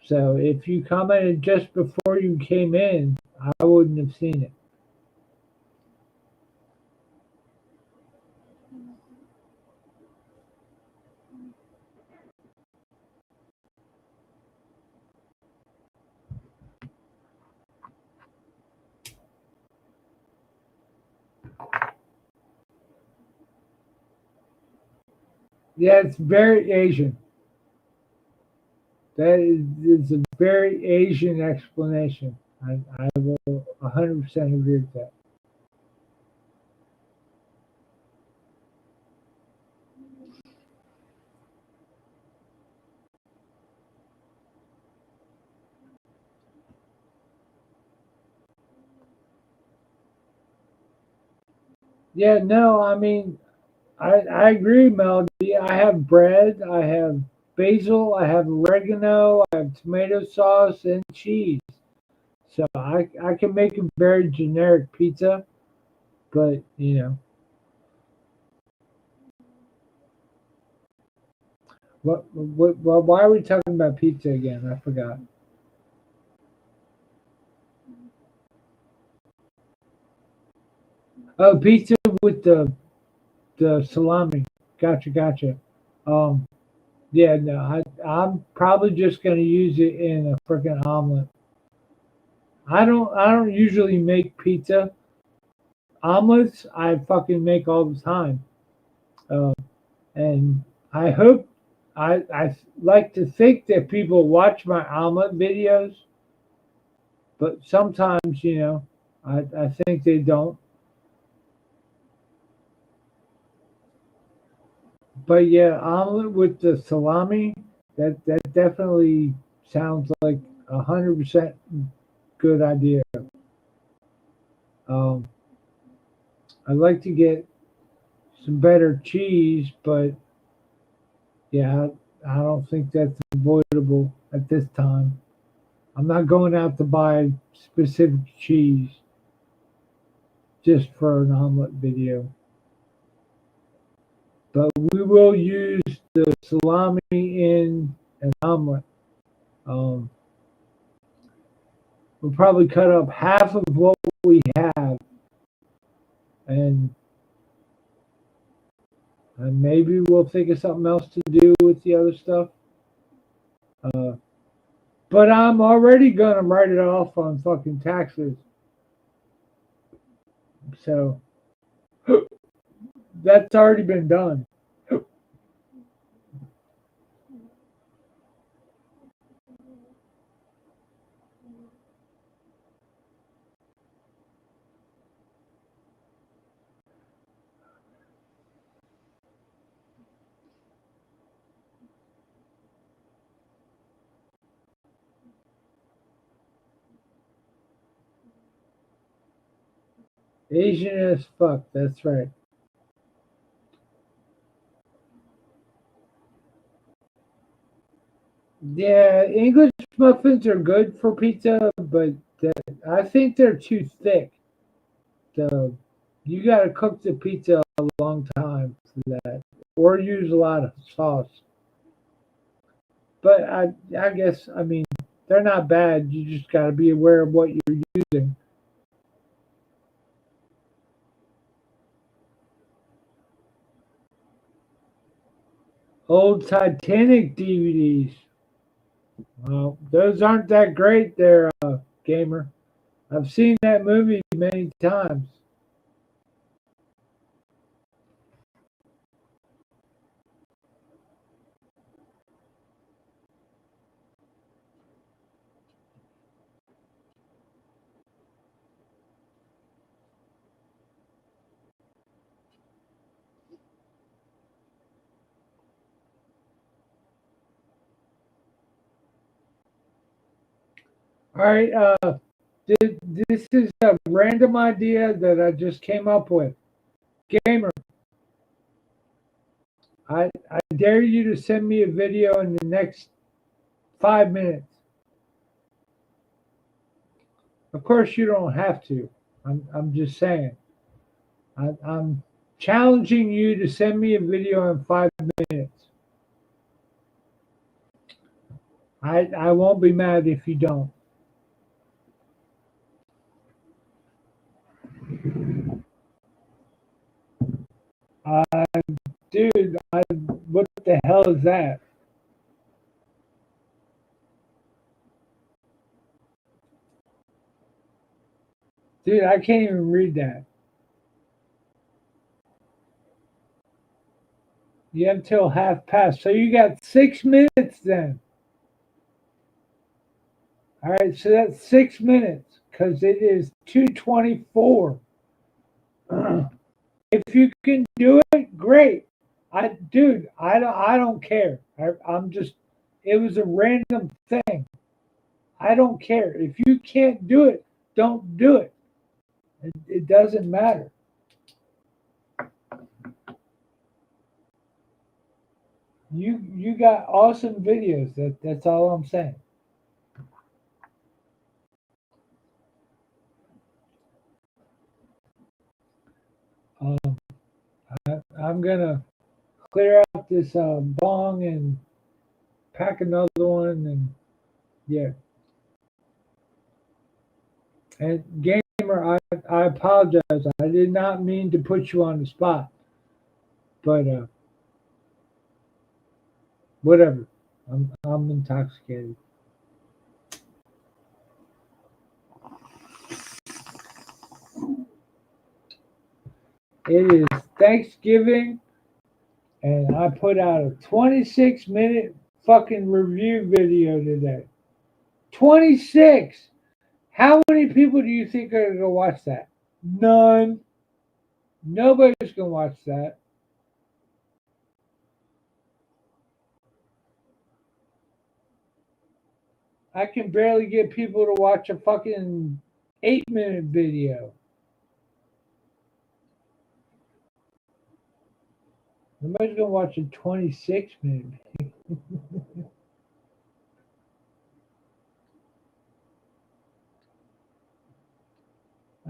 So if you commented just before you came in, I wouldn't have seen it. Yeah, it's very Asian. That is a very Asian explanation. I will 100% agree with that. Yeah, no, I mean, I agree, Melody. I have bread, I have basil, I have oregano, I have tomato sauce, and cheese. So I can make a very generic pizza, but why are we talking about pizza again? I forgot. Oh, pizza with the salami. Gotcha. Um, yeah, no, I'm probably just gonna use it in a freaking omelet. I don't usually make pizza. Omelets I fucking make all the time. Uh, and I hope I like to think that people watch my omelet videos, but sometimes I think they don't. But yeah, omelet with the salami, that definitely sounds like 100% good idea. Um, I'd like to get some better cheese, but yeah, I don't think that's avoidable at this time. I'm not going out to buy specific cheese just for an omelet video. But we will use the salami in an omelet. We'll probably cut up half of what we have, and maybe we'll think of something else to do with the other stuff. But I'm already gonna write it off on fucking taxes. So that's already been done. Asian as fuck, that's right. Yeah, English muffins are good for pizza, but I think they're too thick. So you got to cook the pizza a long time for that, or use a lot of sauce. But I guess I mean they're not bad. You just got to be aware of what you're using. Old Titanic DVDs. Well, those aren't that great there, gamer. I've seen that movie many times. All right, this is a random idea that I just came up with. Gamer, I dare you to send me a video in the next 5 minutes. Of course, you don't have to. I'm just saying. I'm challenging you to send me a video in 5 minutes. I won't be mad if you don't. Uh, dude, what the hell is that? Dude, I can't even read that. You have till half past. So you got 6 minutes then. All right, so that's 6 minutes because it is 2:24. If you can do it, great. I don't care. I'm just. It was a random thing. I don't care. If you can't do it, don't do it. It doesn't matter. You got awesome videos. That's all I'm saying. Um, I'm gonna clear out this bong and pack another one, and yeah. And gamer, I apologize. I did not mean to put you on the spot, but whatever. I'm intoxicated. It is Thanksgiving, and I put out a 26-minute fucking review video today. 26. How many people do you think are gonna watch that? None. Nobody's gonna watch that. I can barely get people to watch a fucking 8-minute video. Nobody's gonna watch a 26-minute.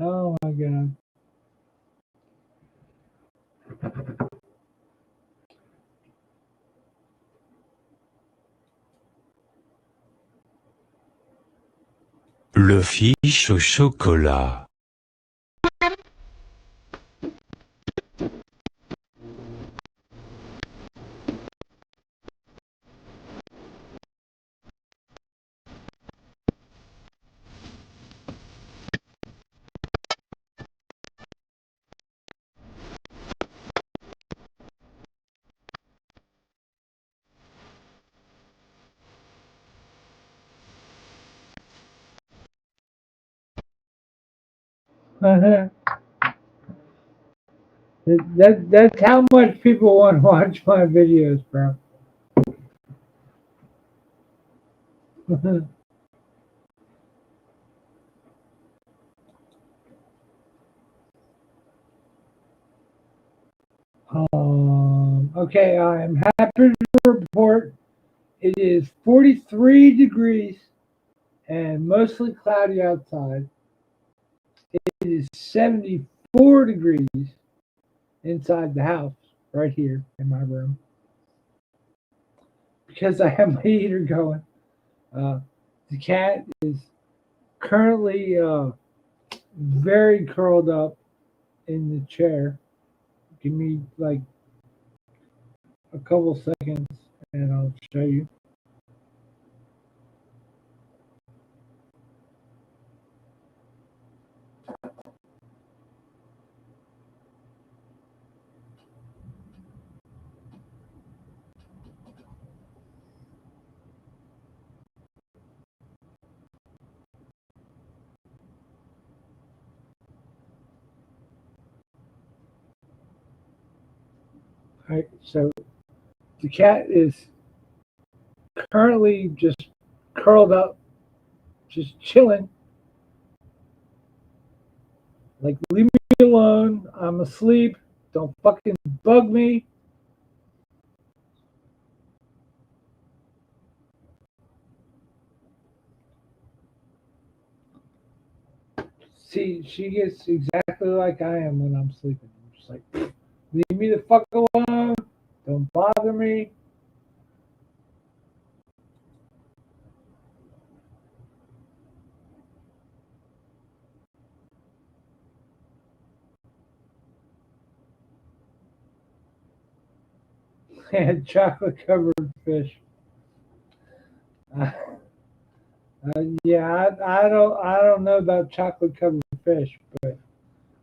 Oh my god. Le fiche au chocolat. That's how much people want to watch my videos, bro. Okay, I am happy to report it is 43 degrees and mostly cloudy outside. It is 74 degrees inside the house, right here in my room, because I have my heater going. Uh, the cat is currently very curled up in the chair. Give me like a couple seconds and I'll show you. All right, so the cat is currently just curled up, just chilling. Like, leave me alone. I'm asleep. Don't fucking bug me. See, she gets exactly like I am when I'm sleeping. I'm just like, leave me the fuck alone. Don't bother me. And chocolate covered fish. Uh, yeah, I don't know about chocolate covered fish, but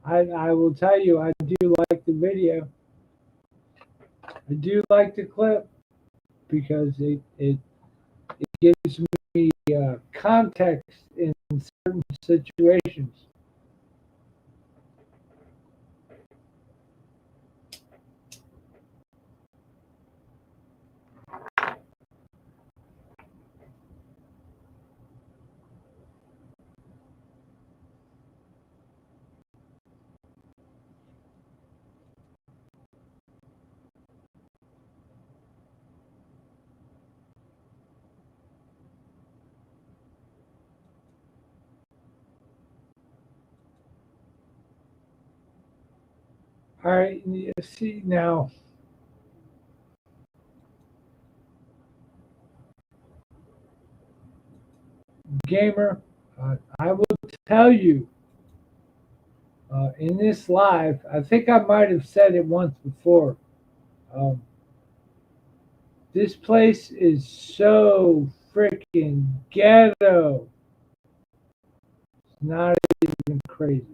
I will tell you, I do like the video. I do like the clip because it gives me context in certain situations. All right, you see now, gamer, I will tell you in this live, I think I might have said it once before. Um, this place is so freaking ghetto. It's not even crazy.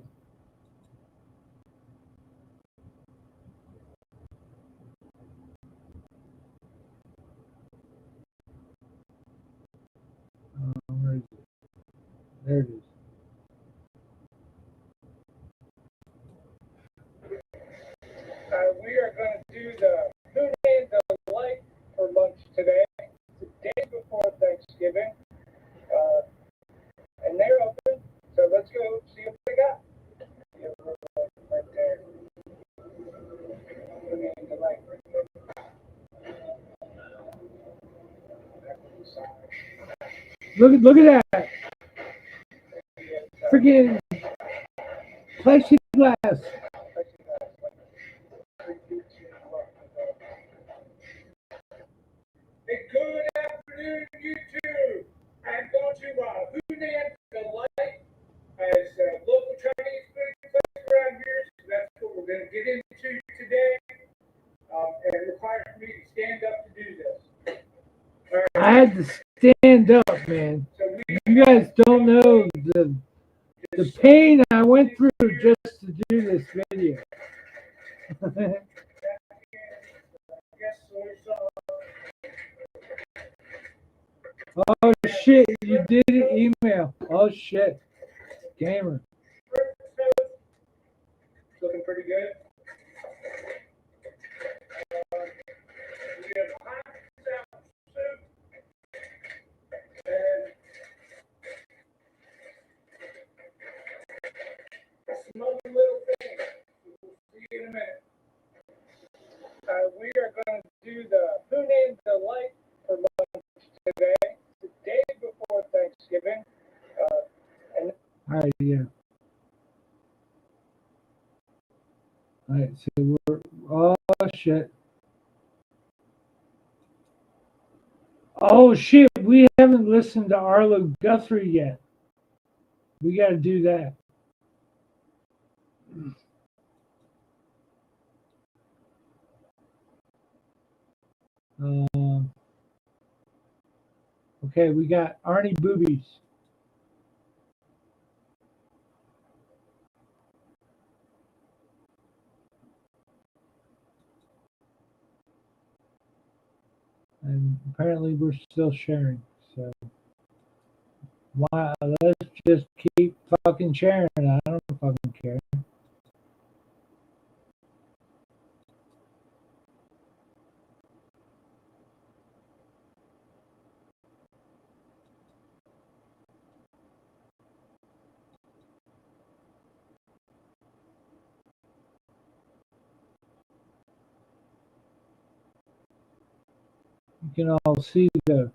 Where is it? There it is. We are going to do the Who Made the Light for lunch today. It's the day before Thanksgiving, uh, and they're open. So let's go see what they got. Yeah, right there. Who Made the Light right there. Look at that. Freaking plexiglass. Good afternoon, YouTube. I'm going to Hunan Delight as a local Chinese food place around here. So that's what we're going to get into today. And it requires me to stand up to do this. Right. I had to stand up, man. So you guys don't know the pain I went through just to do this video. Oh shit, you did an email. Oh shit. Gamer. Looking pretty good. We have hot soup and smoky little thing. We'll see you in a minute. We are going to do the Hunan Delight for lunch today, the day before Thanksgiving. All right, yeah. All right, so we're, oh shit. Oh shit, we haven't listened to Arlo Guthrie yet. We got to do that. Okay, we got Arnie Boobies. And apparently we're still sharing. So why? Let's just keep fucking sharing. I don't fucking care. You can all see the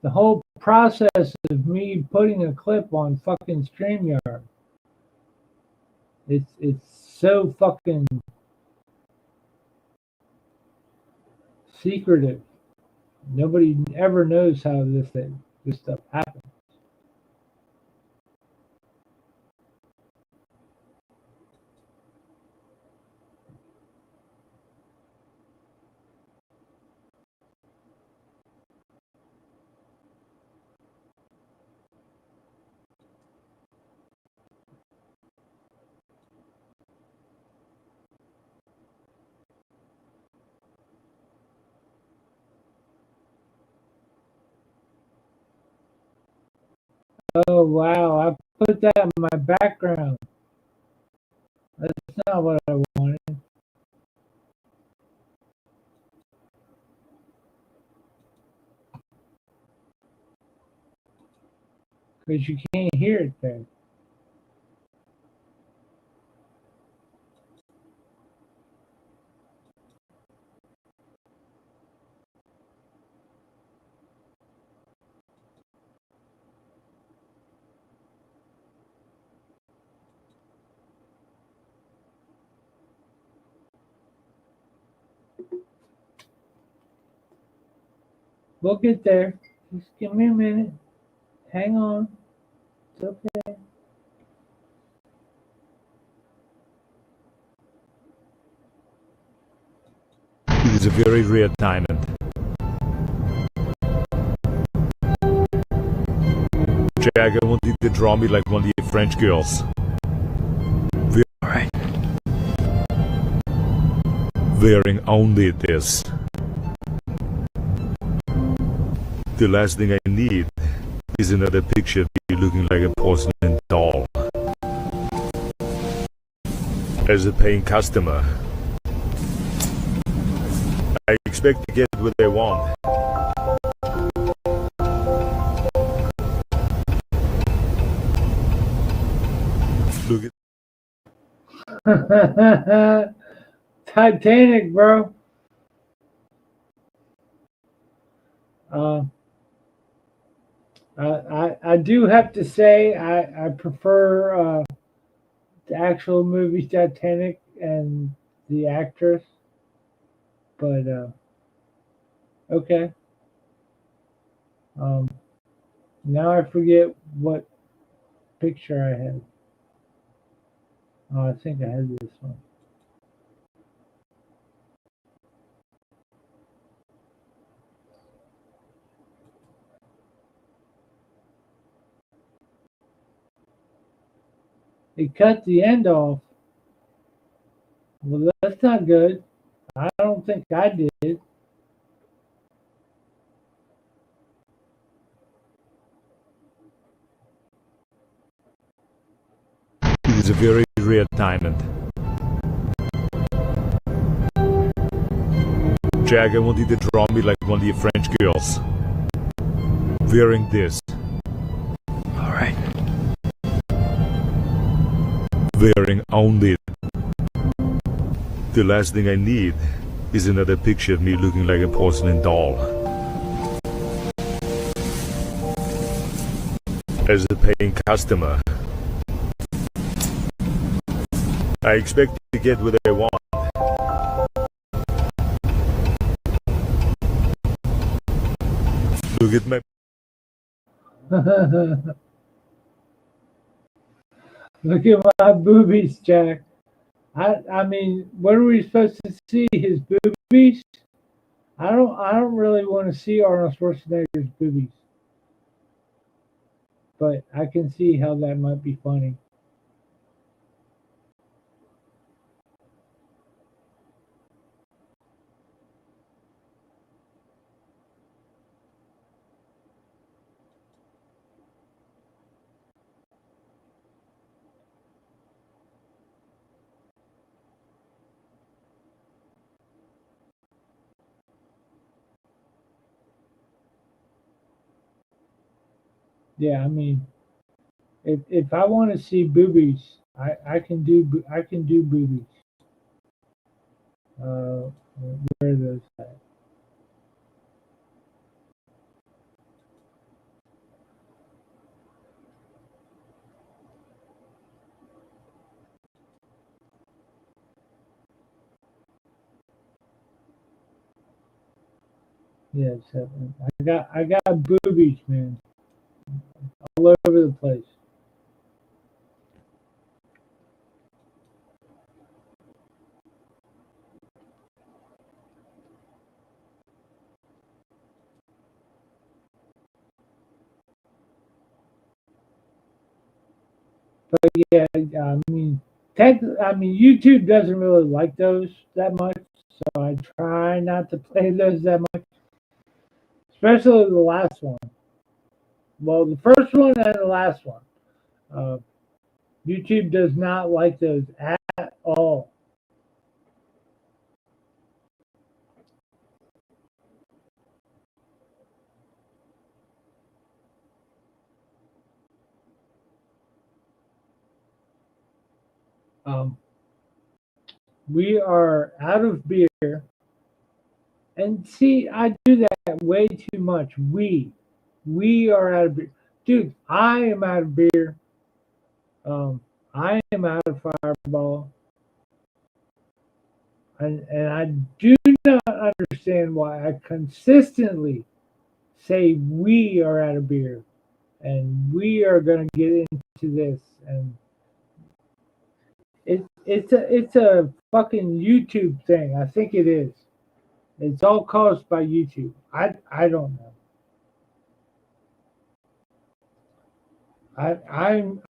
whole process of me putting a clip on fucking StreamYard. It's so fucking secretive. Nobody ever knows how this stuff happens. Oh wow, I put that in my background. That's not what I wanted. Because you can't hear it there. We'll get there. Just give me a minute. Hang on. It's okay. It is a very rare time. Jagger wanted to draw me like one of the French girls. Alright. Wearing only this. The last thing I need is another picture of you looking like a porcelain doll. As a paying customer, I expect to get what they want. Look at Titanic, bro. I do have to say I prefer the actual movie Titanic and the actress, but okay. Um, Now I forget what picture I had. Oh, I think I had this one. It cut the end off. Well, that's not good. I don't think I did. It is a very rare diamond. Jack, I want you to draw me like one of your French girls. Wearing this. Alright. Wearing only. The last thing I need is another picture of me looking like a porcelain doll. As a paying customer, I expect to get what I want. Look at my... Look at my boobies, Jack. I mean, what are we supposed to see? His boobies? I don't really want to see Arnold Schwarzenegger's boobies. But I can see how that might be funny. Yeah, I mean, if I want to see boobies, I can do boobies. Where are those at? Yeah, so I got boobies, man, all over the place. But yeah, I mean, YouTube doesn't really like those that much, so I try not to play those that much, especially the last one. Well, the first one and the last one. Uh, YouTube does not like those at all. Um, we are out of beer. And see, I do that way too much. We are out of beer. Dude, I am out of beer. I am out of Fireball. And I do not understand why I consistently say we are out of beer. And we are going to get into this. And it's a fucking YouTube thing. I think it is. It's all caused by YouTube. I don't know.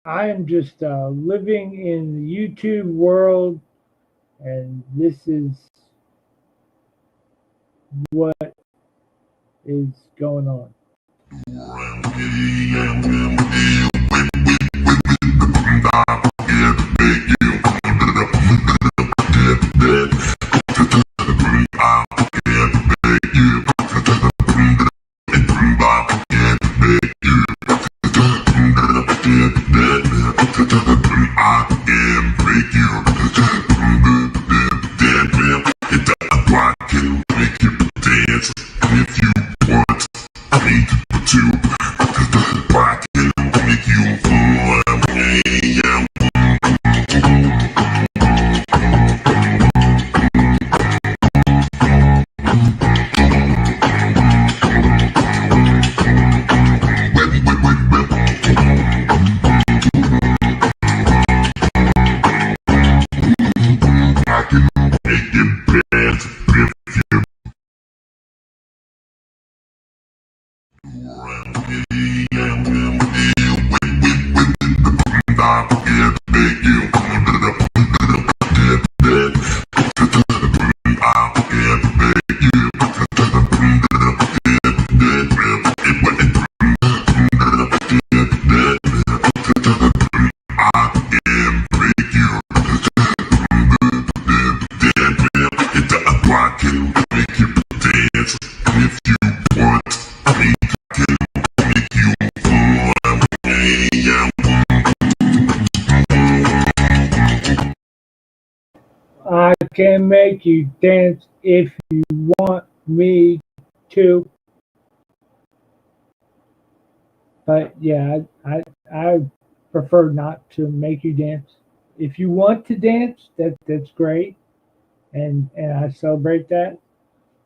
I'm just living in the YouTube world, and this is what is going on. I can make you dance if you want me to. can make you dance if you want me to. But yeah, I prefer not to make you dance. If you want to dance, that's great, and I celebrate that.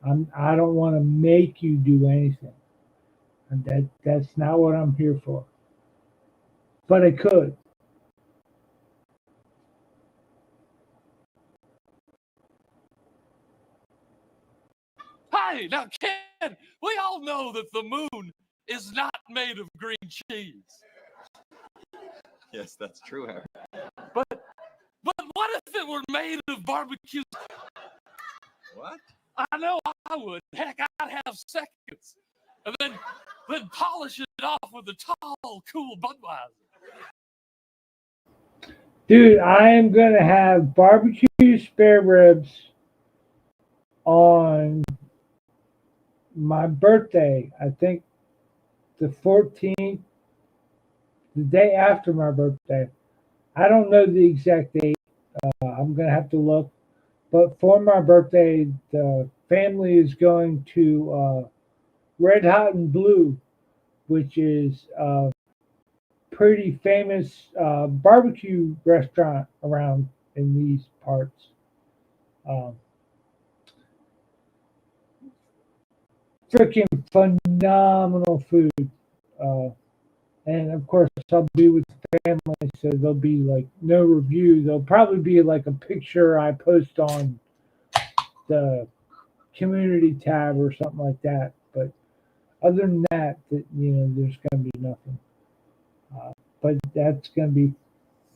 I don't want to make you do anything, and that's not what I'm here for. But I could. Hey, now, Ken, we all know that the moon is not made of green cheese. Yes, that's true, Harry. But what if it were made of barbecue? What? I know I would. Heck, I'd have seconds. And then polish it off with a tall, cool Budweiser. Dude, I am gonna have barbecue spare ribs on my birthday. I think the 14th, the day after my birthday. I don't know the exact date. I'm gonna have to look. But for my birthday, the family is going to Red Hot and Blue, which is a pretty famous barbecue restaurant around in these parts. Um, Freaking phenomenal food. Uh, and of course, I'll be with the family, so there'll be like no review. There'll probably be like a picture I post on the community tab or something like that. But other than that, there's gonna be nothing. But that's gonna be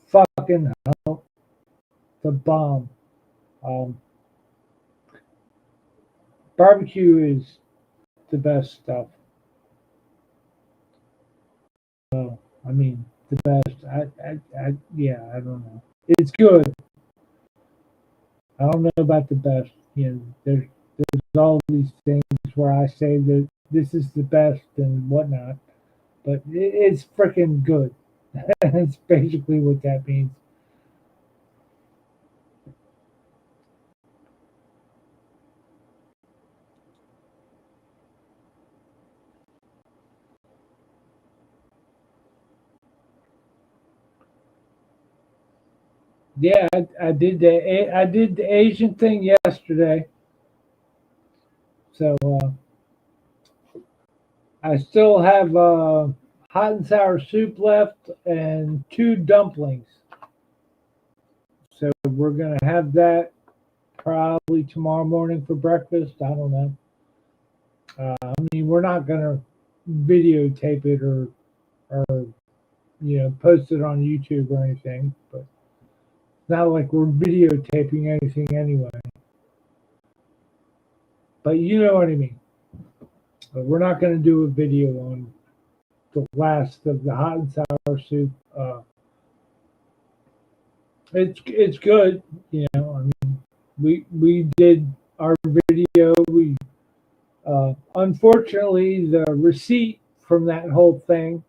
fucking the bomb. Um, Barbecue is the best stuff. I mean, the best. Yeah, I don't know. It's good. I don't know about the best. There's all these things where I say that this is the best and whatnot, but it's freaking good. That's basically what that means. Yeah, I did the Asian thing yesterday, so I still have hot and sour soup left and 2 dumplings. So we're gonna have that probably tomorrow morning for breakfast. I don't know. I mean, we're not gonna videotape it or post it on YouTube or anything, but it's not like we're videotaping anything anyway. But you know what I mean. We're not going to do a video on the last of the hot and sour soup. It's good, I mean, we did our video. We unfortunately the receipt from that whole thing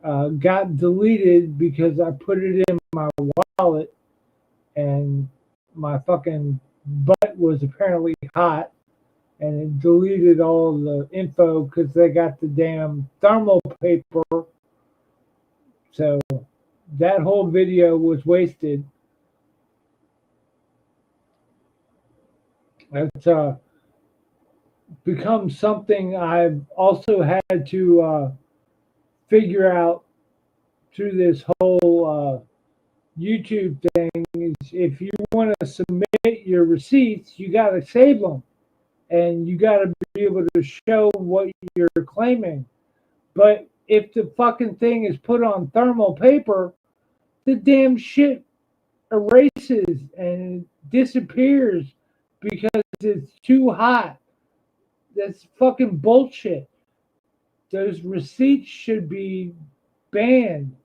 got deleted because I put it in my wallet and my fucking butt was apparently hot and it deleted all the info because they got the damn thermal paper. So that whole video was wasted. It's become something I've also had to figure out through this whole YouTube thing. Is if you want to submit your receipts, you got to save them. And you got to be able to show what you're claiming. But if the fucking thing is put on thermal paper, the damn shit erases and disappears because it's too hot. That's fucking bullshit. Those receipts should be banned.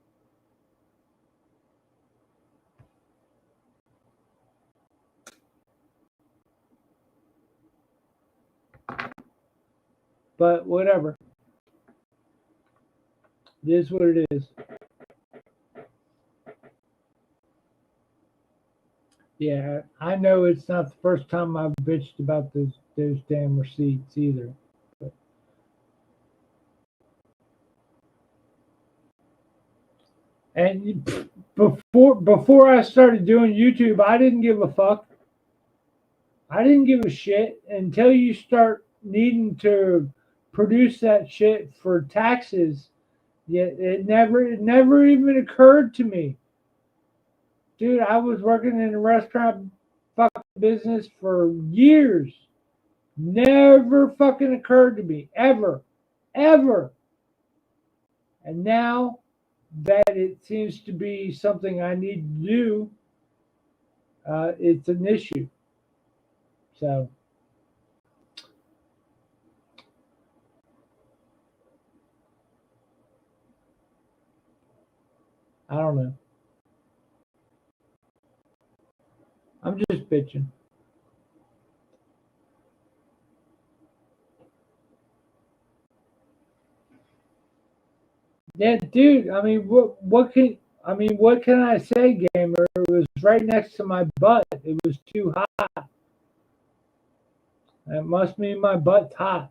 But whatever. It is what it is. Yeah, I know it's not the first time I've bitched about those damn receipts either. But, and before I started doing YouTube, I didn't give a fuck. I didn't give a shit until you start needing to produce that shit for taxes. Yet it never even occurred to me. Dude, I was working in a restaurant fucking business for years. Never fucking occurred to me. Ever. Ever. And now that it seems to be something I need to do, it's an issue. So, I don't know. I'm just bitching. Yeah, dude. What can I say, gamer? It was right next to my butt. It was too hot. It must mean my butt's hot.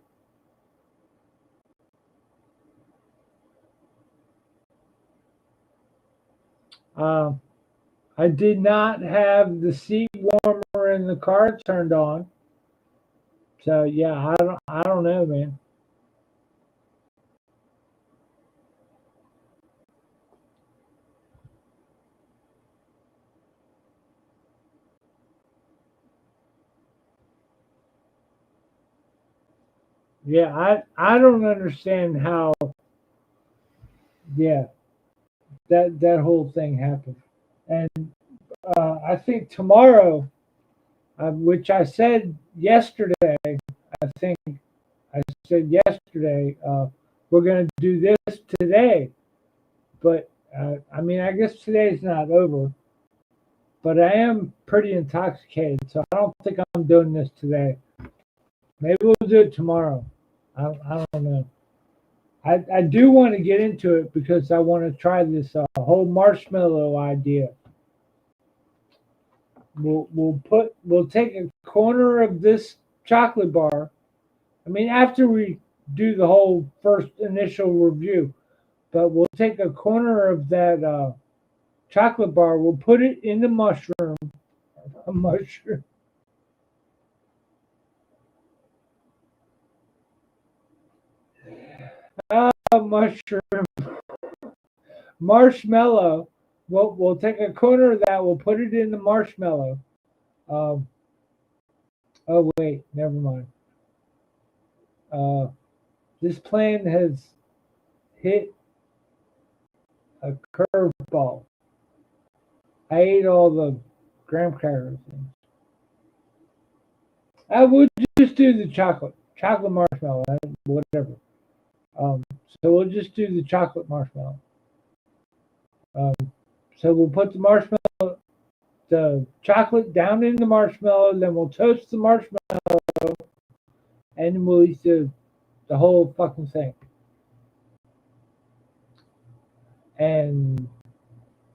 Um, I did not have the seat warmer in the car turned on. So yeah, I don't know, man. Yeah, I don't understand how yeah, that whole thing happened. And I think tomorrow, which I said yesterday, I think I said yesterday, we're going to do this today. But I guess today's not over. But I am pretty intoxicated, so I don't think I'm doing this today. Maybe we'll do it tomorrow. I don't know. I do want to get into it because I want to try this whole marshmallow idea. We'll take a corner of this chocolate bar. I mean, after we do the whole first initial review, but we'll take a corner of that chocolate bar. We'll put it in the mushroom. A mushroom. Mushroom. Marshmallow. We'll take a corner of that. We'll put it in the marshmallow. Um, oh wait, never mind. Uh, this plan has hit a curveball. I ate all the graham crackers. I would just do the chocolate marshmallow, whatever. So we'll just do the chocolate marshmallow. Um, so we'll put the chocolate down in the marshmallow, then we'll toast the marshmallow, and then we'll eat the whole fucking thing. And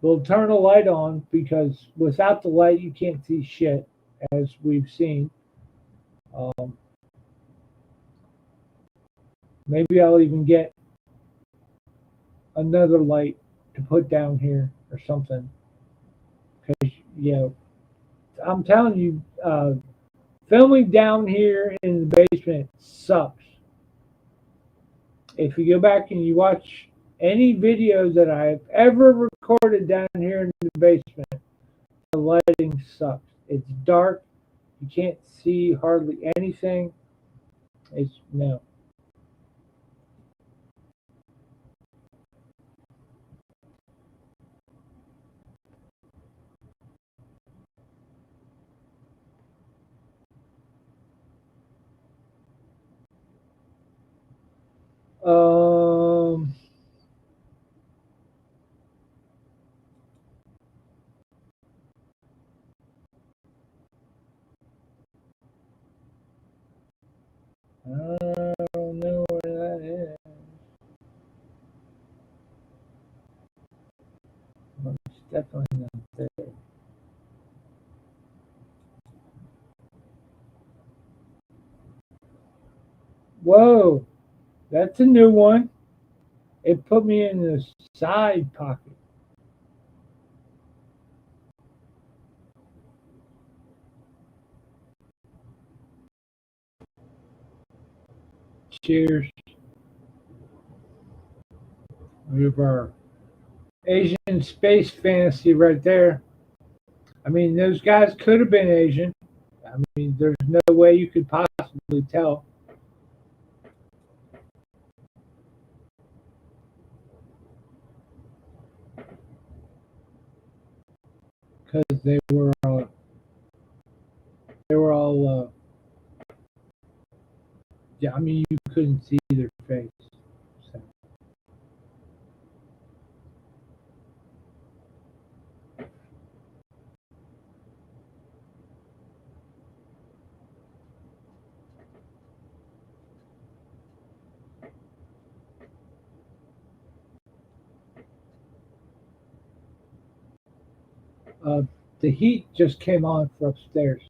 we'll turn a light on because without the light you can't see shit, as we've seen. Maybe I'll even get another light to put down here or something. Because, I'm telling you, filming down here in the basement sucks. If you go back and you watch any videos that I've ever recorded down here in the basement, the lighting sucks. It's dark. You can't see hardly anything. It's no. Um, I don't know where that is. Well, it's definitely not there. Whoa, that's a new one. It put me in the side pocket. Cheers. We have our Asian space fantasy right there. I mean, those guys could have been Asian. I mean, there's no way you could possibly tell. Because they were all yeah, I mean, you couldn't see their face. So. Uh, the heat just came on for upstairs.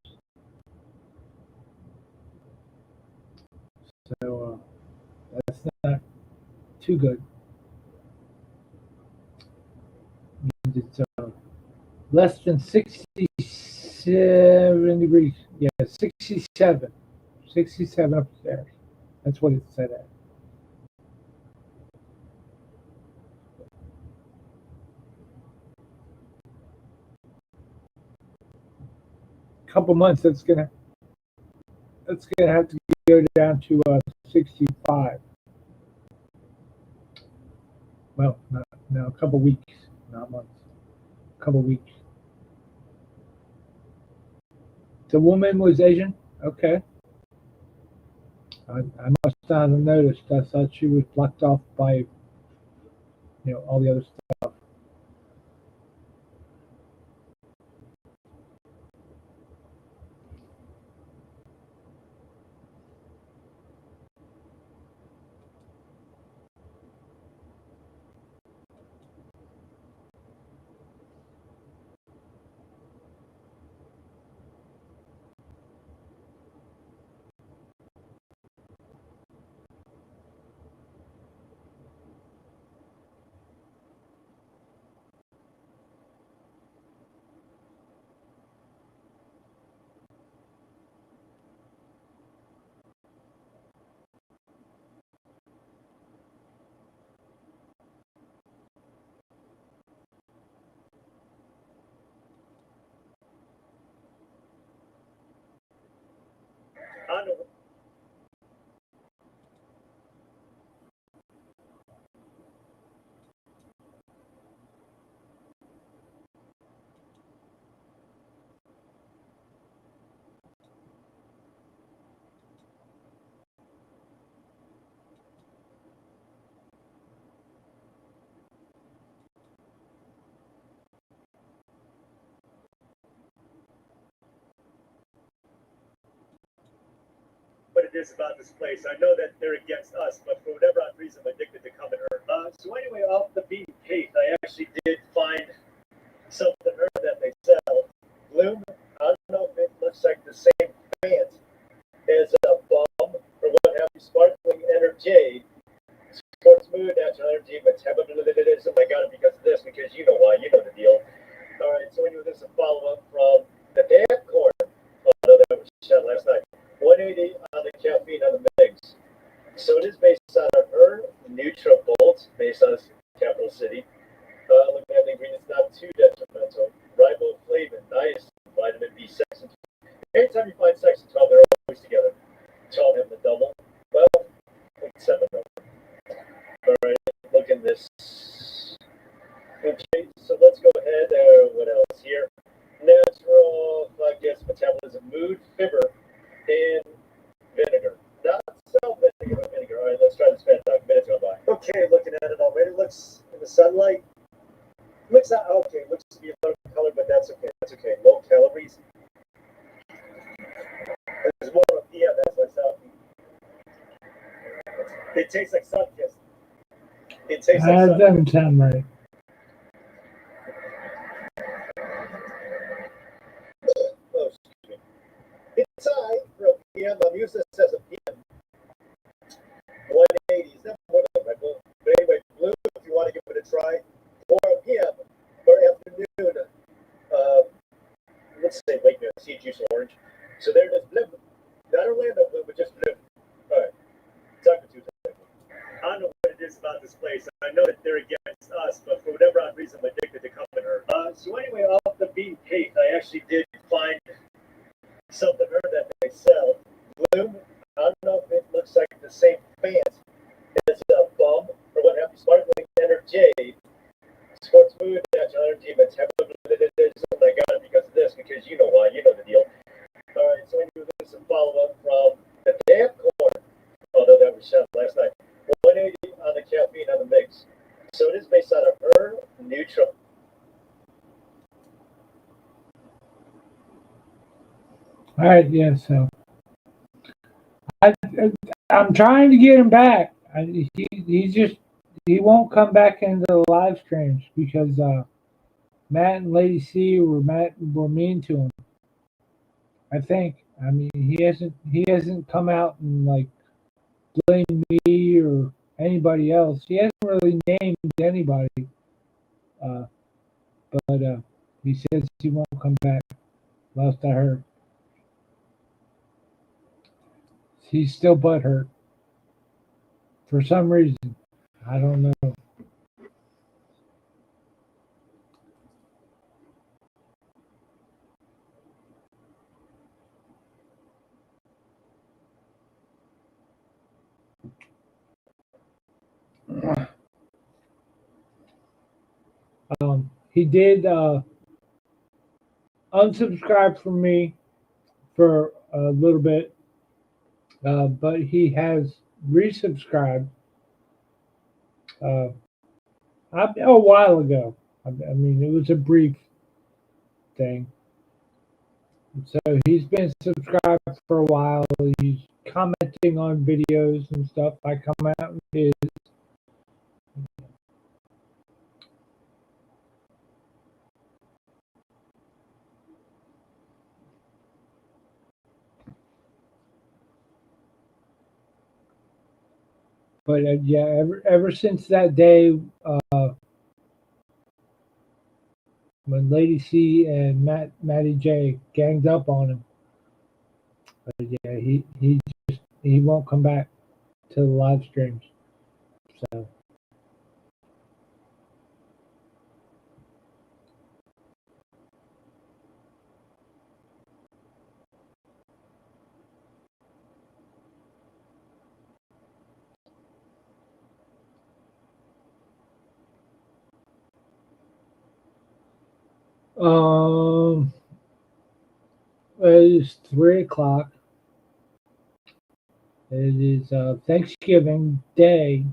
So that's not too good. It's less than 67 degrees. Yeah, 67. 67 upstairs. That's what it said at. Couple months, that's gonna have to go down to 65. Well, no, a couple weeks, not months. A couple weeks. The woman was Asian. Okay, I must not have noticed. I thought she was blocked off by all the other stuff. What it is about this place. I know that they're against us, but for whatever odd reason, I'm addicted to coming here. So anyway, off the beaten path, I actually did find something herb that they sell. Bloom. I don't know if it looks like the same plant as a balm or what have you. Sparkling energy, sports mood, natural energy, metabolism. I got it because of this, because you know why. You know the deal. All right. So anyway, this is a follow up from the damn corn. Although that was shot last night. 180 on the caffeine on the mix. So it is based on a herb NutriBolt, based on capital city. Looking at the ingredients, not too detrimental. Riboflavin, nice, vitamin B6. Anytime you find 6 and 12, they're always together. 12 having the double. Well, like 7 of them. All right, look at this. Okay, so let's go ahead. What else here? Natural, I guess, metabolism, mood, fiber, and vinegar. Not cell vinegar, but vinegar. All right, let's try this bad dog. Minutes go by. Okay, looking at it already. Looks in the sunlight. Looks out okay. Looks to be a little color, but that's okay. That's okay. Low calories. There's more of a PM. That's what's up. It tastes like Sunkist. It tastes like That doesn't sound right. Oh, excuse me. It's high for a PM. I'm using this as a PM. sea juice orange. So they're just blue. Not Orlando blue, but just blue. All right. Talk to you. I don't know what it is about this place. I know that they're against us, but for whatever odd reason, I'm addicted to coming here. So anyway, off the beaten path, I actually did find something here that they sell. Bloom. I don't know if it looks like the same fans. It's a bum for what happens. Sparkling energy. Sports food, natural energy, but I got it because of this, because you know why, you know the deal. All right, so anyway, there's some follow-up from the damn corn, although that was shot last night. 180 on the caffeine on the mix. So it is based out of Earn Neutral. All right, yeah. So I'm trying to get him back. He won't come back into the live streams because Matt and Lady C were mean to him. I think. I mean, he hasn't come out and like blamed me or anybody else. He hasn't really named anybody. But he says he won't come back. Last I heard, he's still butthurt for some reason. I don't know. He did unsubscribe from me for a little bit, but he has resubscribed a while ago. I mean, it was a brief thing. So he's been subscribed for a while. He's commenting on videos and stuff. I come out with his. But yeah, ever since that day when Lady C and Matty J ganged up on him, yeah, he won't come back to the live streams. So it is 3:00. It is Thanksgiving Day,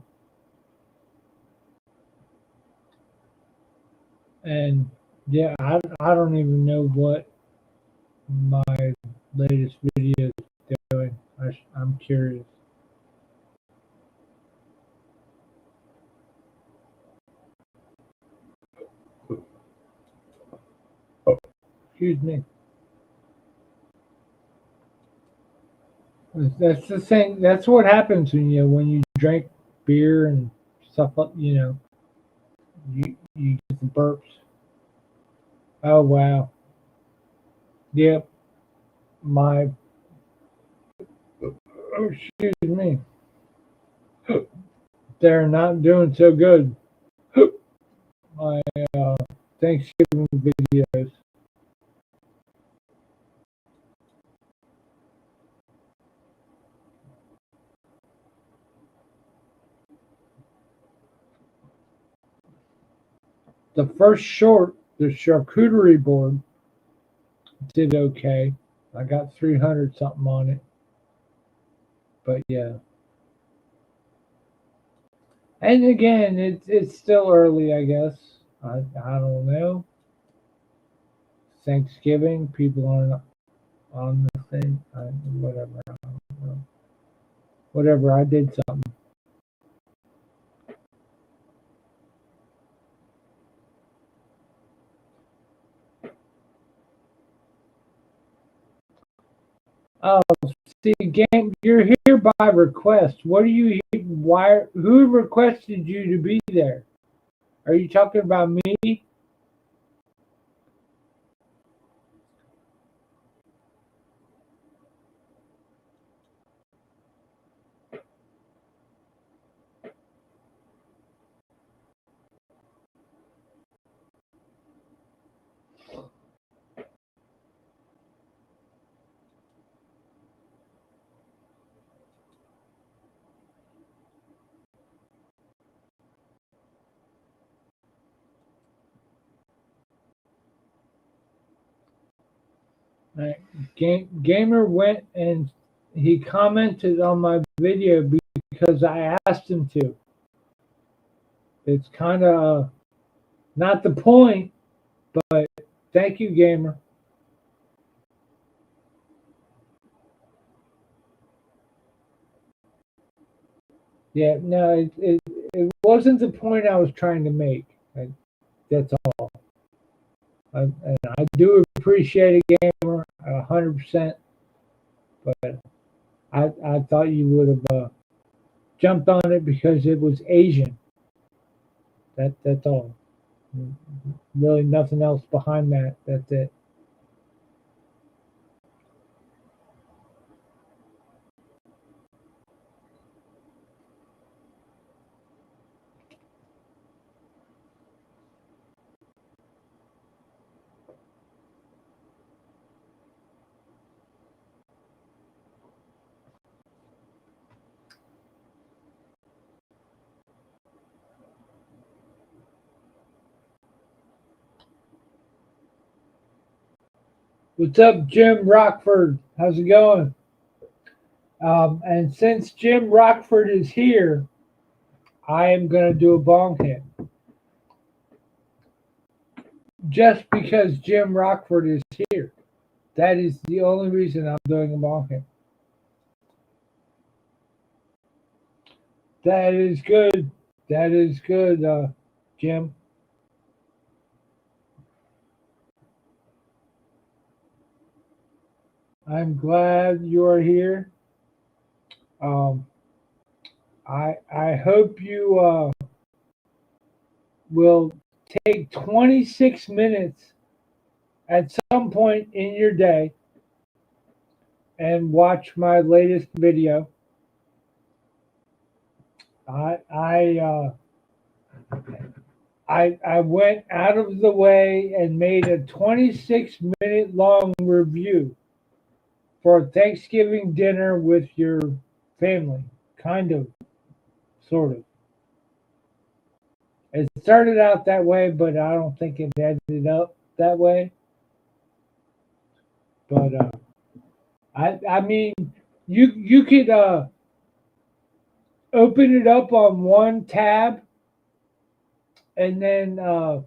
and yeah, I don't even know what my latest video is doing. I'm curious. Excuse me. That's the thing. That's what happens when you drink beer and stuff. You get the burps. Oh wow. Yep. My. Oh, excuse me. They're not doing so good. My Thanksgiving videos. The first short, the charcuterie board, did okay. I got 300 something on it. But yeah. And again, it's still early, I guess. I don't know. Thanksgiving, people aren't on the thing. Whatever. I don't know. Whatever. I did something. Oh, see, game, you're here by request. What are you? Why? Who requested you to be there? Are you talking about me? Gamer went and he commented on my video because I asked him to. It's kind of not the point, but thank you, Gamer. Yeah, no, it wasn't the point I was trying to make. That's all. And I do appreciate it, Gamer, 100%. But I thought you would have jumped on it because it was Asian. That's all. Really, nothing else behind that. That's it. What's up, Jim Rockford? How's it going? And since Jim Rockford is here, I am going to do a bong hit. Just because Jim Rockford is here. That is the only reason I'm doing a bong hit. That is good. That is good, Jim. I'm glad you are here. I hope you will take 26 minutes at some point in your day and watch my latest video. I went out of the way and made a 26-minute long review for Thanksgiving dinner with your family, kind of, sort of. It started out that way, but I don't think it ended up that way. But I mean, you could open it up on one tab and then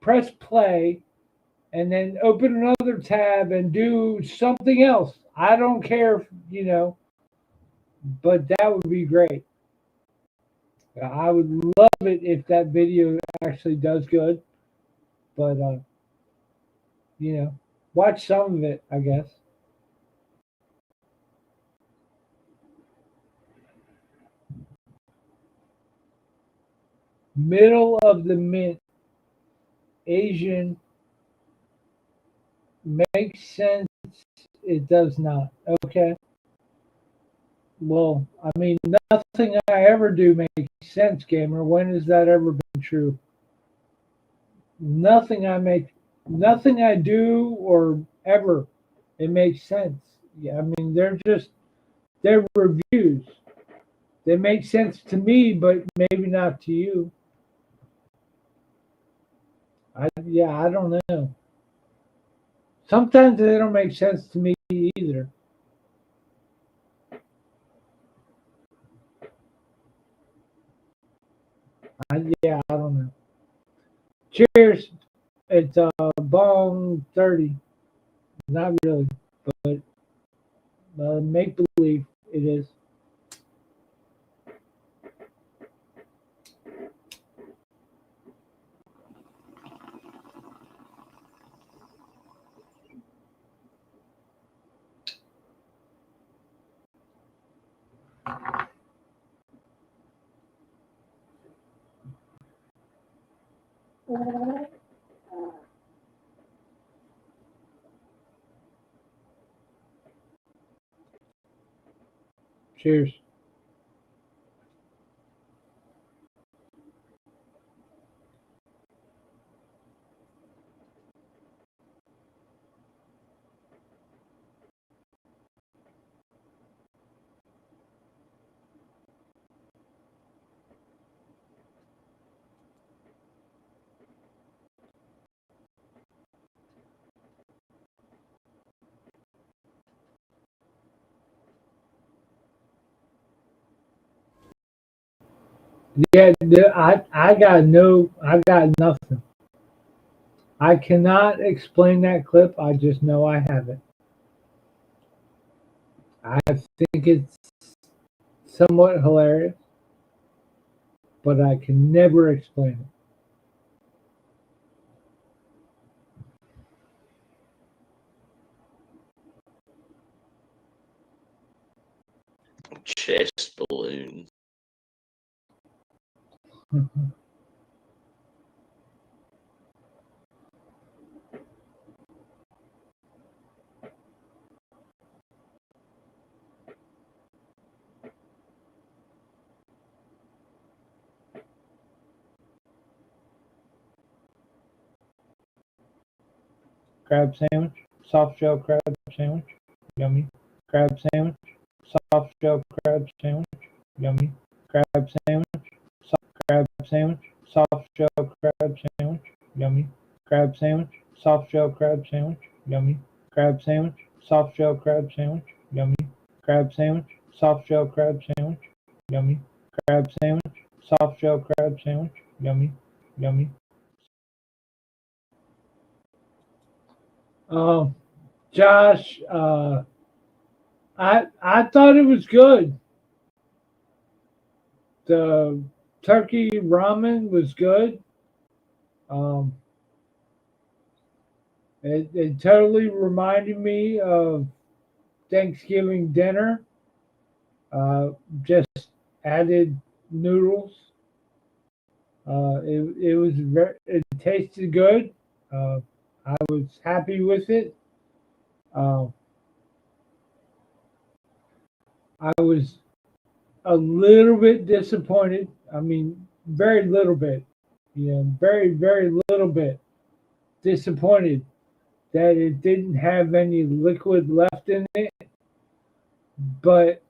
press play and then open another tab and do something else. I don't care, but that would be great. I would love it if that video actually does good, but watch some of it, I guess. Middle of the mint, Asian, makes sense. It does not. Okay. Well, I mean, nothing I ever do makes sense, Gamer. When has that ever been true? Nothing I do or ever, it makes sense. Yeah, I mean, they're reviews. They make sense to me, but maybe not to you. I don't know. Sometimes they don't make sense to me either. I don't know. Cheers. It's bong 30. Not really, but make believe it is. Cheers. Yeah, I got nothing. I cannot explain that clip. I just know I have it. I think it's somewhat hilarious, but I can never explain it. Chest balloons. Crab sandwich, soft shell crab sandwich, yummy. Crab sandwich, soft shell crab sandwich, yummy. Crab sandwich, crab sandwich, soft shell crab sandwich, yummy. Crab sandwich, soft shell crab sandwich, yummy. Crab sandwich, soft shell crab sandwich, yummy. Crab sandwich, soft shell crab sandwich, yummy. Crab sandwich, soft shell crab sandwich, yummy, yummy. Josh, I thought it was good. The turkey ramen was good. Um, it totally reminded me of Thanksgiving dinner. Just added noodles. It tasted good. Uh, I was happy with it. Uh, I was a little bit disappointed. I mean, very little bit. Very little bit disappointed that it didn't have any liquid left in it. But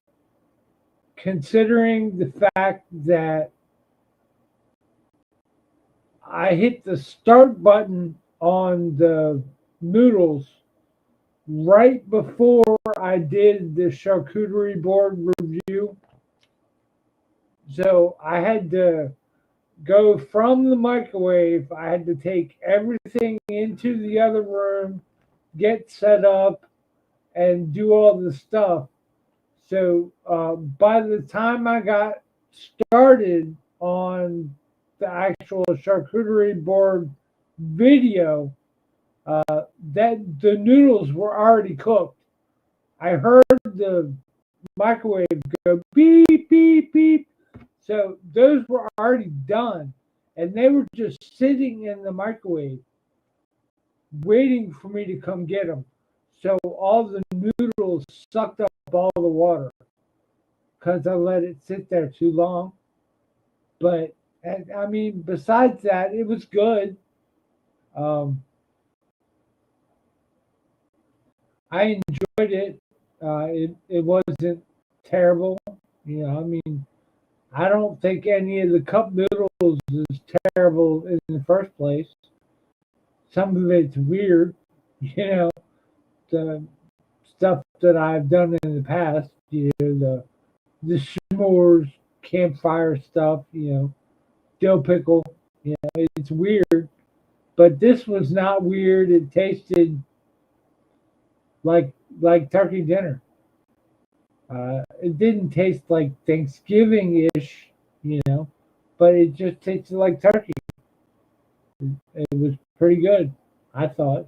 considering the fact that I hit the start button on the noodles right before I did the charcuterie board review. So I had to go from the microwave. I had to take everything into the other room, get set up, and do all the stuff. So by the time I got started on the actual charcuterie board video, that the noodles were already cooked. I heard the microwave go beep beep beep. So those were already done, and they were just sitting in the microwave, waiting for me to come get them. So all the noodles sucked up all the water because I let it sit there too long. But I mean, besides that, it was good. Um, I enjoyed it. It wasn't terrible. I mean, I don't think any of the cup noodles is terrible in the first place. Some of it's weird, the stuff that I've done in the past. The s'mores, campfire stuff. Dill pickle. It's weird, but this was not weird. It tasted like turkey dinner. It didn't taste like Thanksgiving ish, but it just tasted like turkey. It was pretty good, I thought.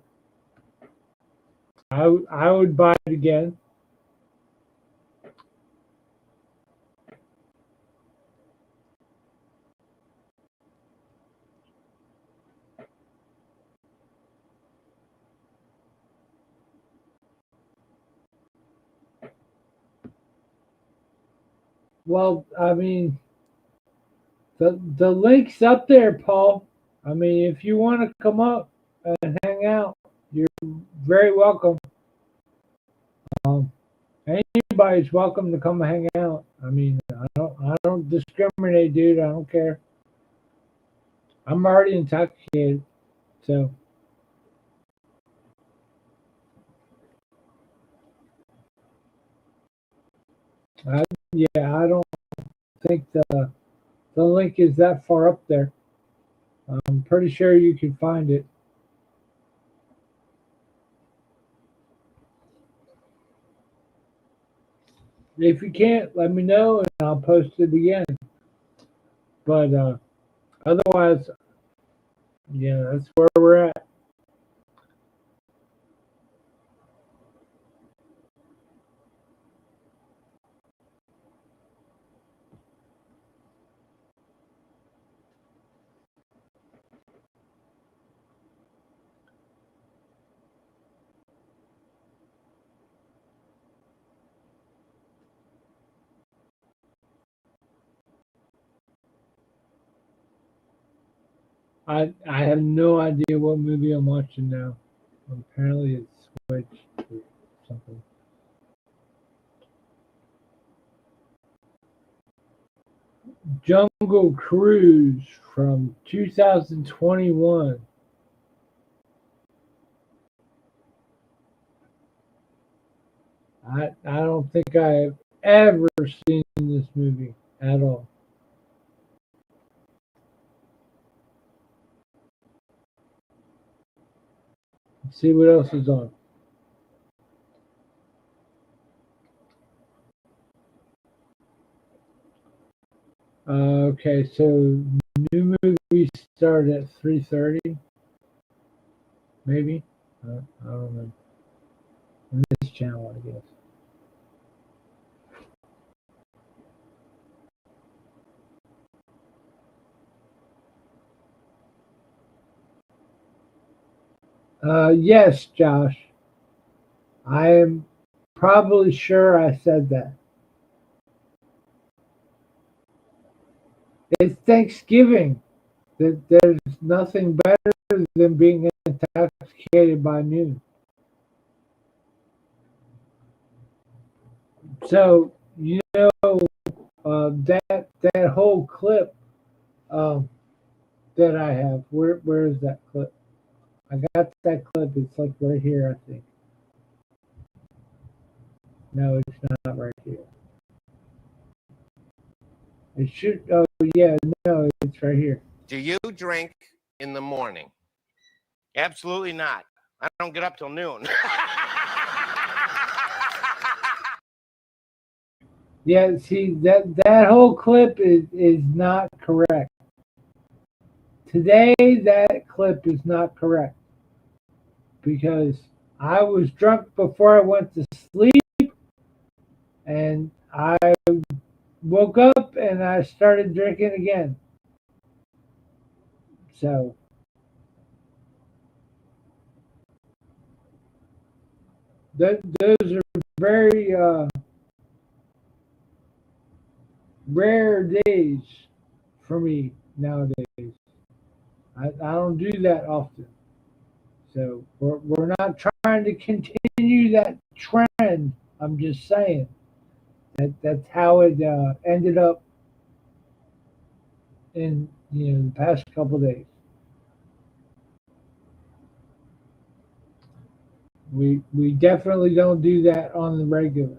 I would buy it again. Well, I mean, the link's up there, Paul. I mean, if you want to come up and hang out, you're very welcome. Um, Anybody's welcome to come hang out. I mean, I don't discriminate, dude. I don't care. I'm already intoxicated, so I, yeah, I don't think the the link is that far up there. I'm pretty sure you can find it. If you can't, let me know and I'll post it again. But otherwise, yeah, that's where we're at. I have no idea what movie I'm watching now. Apparently it's switched to something. Jungle Cruise from 2021. I don't think I've ever seen this movie at all. Let's see what else is on. Okay, so new movies start at 3:30, maybe. I don't know. On this channel, I guess. Yes, Josh. I am probably sure I said that. It's Thanksgiving. There's nothing better than being intoxicated by noon. So that whole clip that I have. Where is that clip? I got that clip. It's like right here, I think. No, it's not right here. It should. Oh yeah, no, it's right here. Do you drink in the morning? Absolutely not. I don't get up till noon. Yeah, see that whole clip is not correct. Today that clip is not correct because I was drunk before I went to sleep and I woke up and I started drinking again. So those are very rare days for me nowadays. I don't do that often. So we're not trying to continue that trend. I'm just saying that's how it ended up in the past couple days. We definitely don't do that on the regular.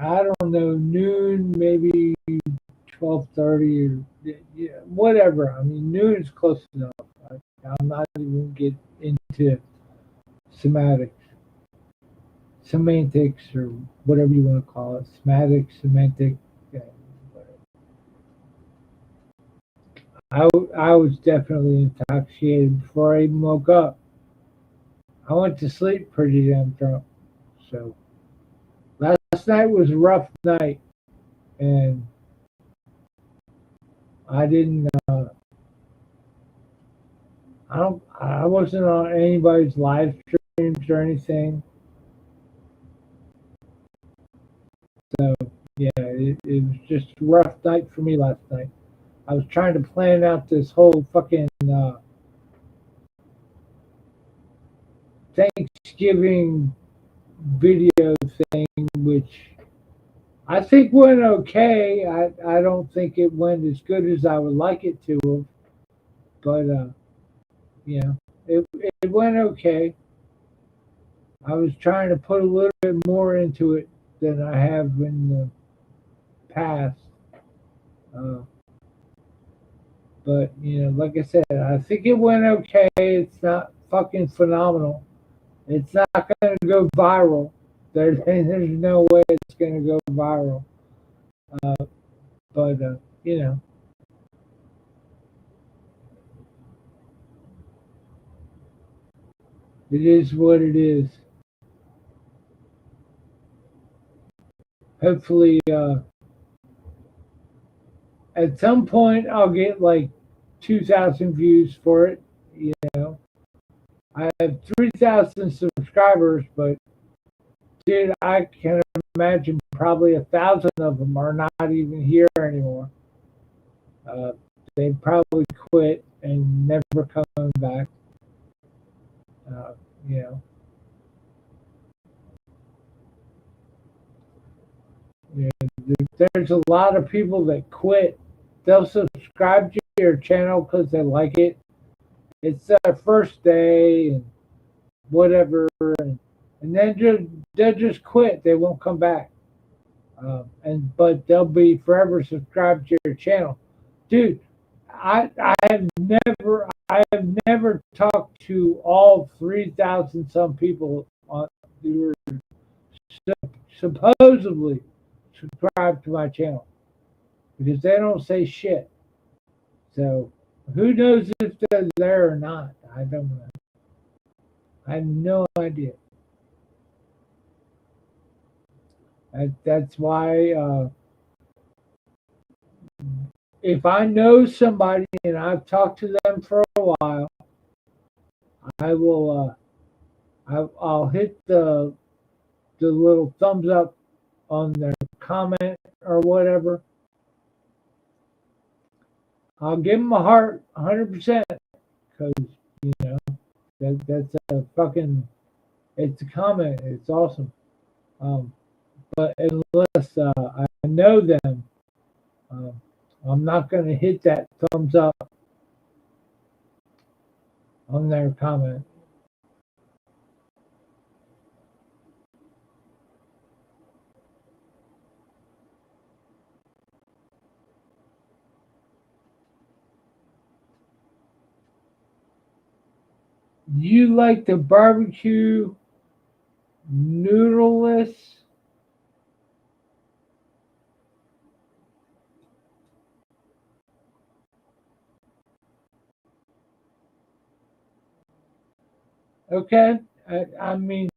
I don't know, noon, maybe 12:30 or whatever. I mean, noon is close enough. I'm not even get into semantics, or whatever you want to call it. Semantic. I was definitely intoxicated before I even woke up. I went to sleep pretty damn drunk. So last night was a rough night, and I didn't. I wasn't on anybody's live streams or anything. So yeah, it was just a rough night for me last night. I was trying to plan out this whole fucking Thanksgiving video thing, which I think went okay. I don't think it went as good as I would like it to have, but yeah, it went okay. I was trying to put a little bit more into it than I have in the past. Uh, but like I said, I think it went okay. It's not fucking phenomenal. It's not going to go viral. There's no way it's going to go viral. But it is what it is. Hopefully, at some point, I'll get like 2,000 views for it. I have 3,000 subscribers, but dude, I can imagine probably 1,000 of them are not even here anymore. They probably quit and never come back. You know, there's a lot of people that quit. They'll subscribe to your channel because they like it. It's their first day and whatever, and then they'll just quit. They won't come back. But they'll be forever subscribed to your channel, dude. I have never talked to all 3,000 some people who are supposedly subscribed to my channel, because they don't say shit. So who knows if they're there or not? I don't know. I have no idea. That's why if I know somebody and I've talked to them for a while, I will I'll hit the little thumbs up on their comment or whatever. I'll give them a heart 100%, because that's a fucking, it's a comment. It's awesome. But unless I know them, I'm not going to hit that thumbs up on their comment. You like the barbecue noodleless? Okay, I mean,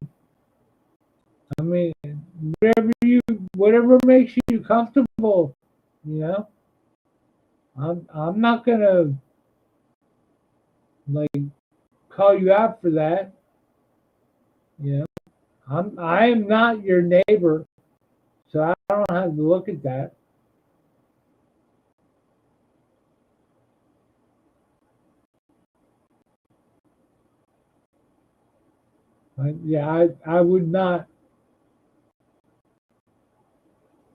whatever makes you comfortable, I'm not gonna like call you out for that. I am not your neighbor, so I don't have to look at that. I would not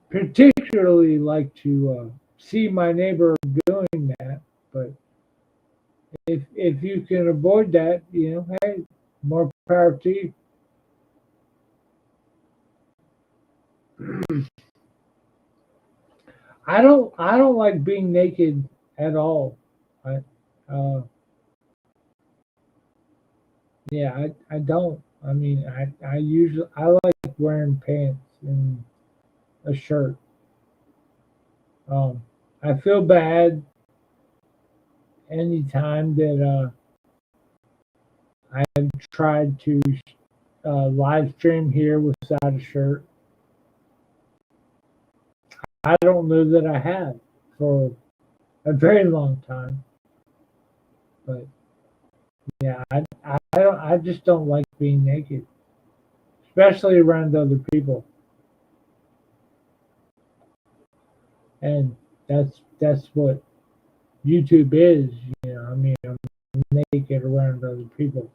particularly like to see my neighbor doing that, but if you can avoid that, hey, more power to you. I don't like being naked at all. I don't. I mean, I usually like wearing pants and a shirt. I feel bad anytime that I've tried to live stream here without a shirt. I don't know that I have for a very long time, but yeah, I just don't like being naked, especially around other people. and that's what YouTube is. You know, I mean, I'm naked around other people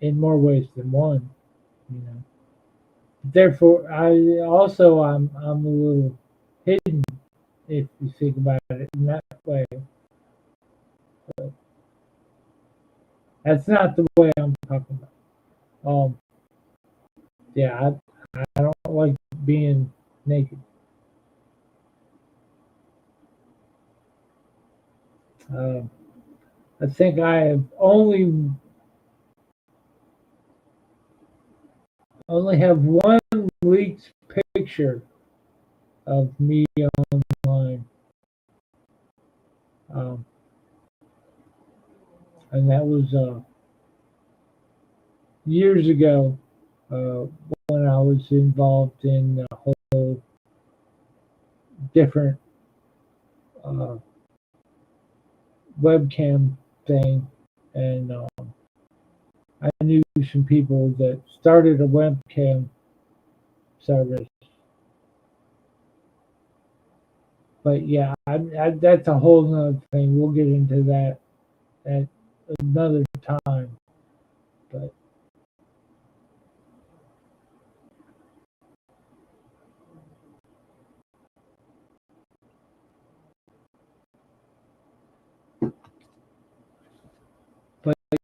in more ways than one. You know, therefore, I'm a little hidden if you think about it in that way. But that's not the way I'm talking about. Yeah, I don't like being naked. I think I have only have one leaked picture of me online, and that was years ago when I was involved in a whole different webcam thing, and I knew some people that started a webcam service. But yeah, that's a whole nother thing. We'll get into that at another time. But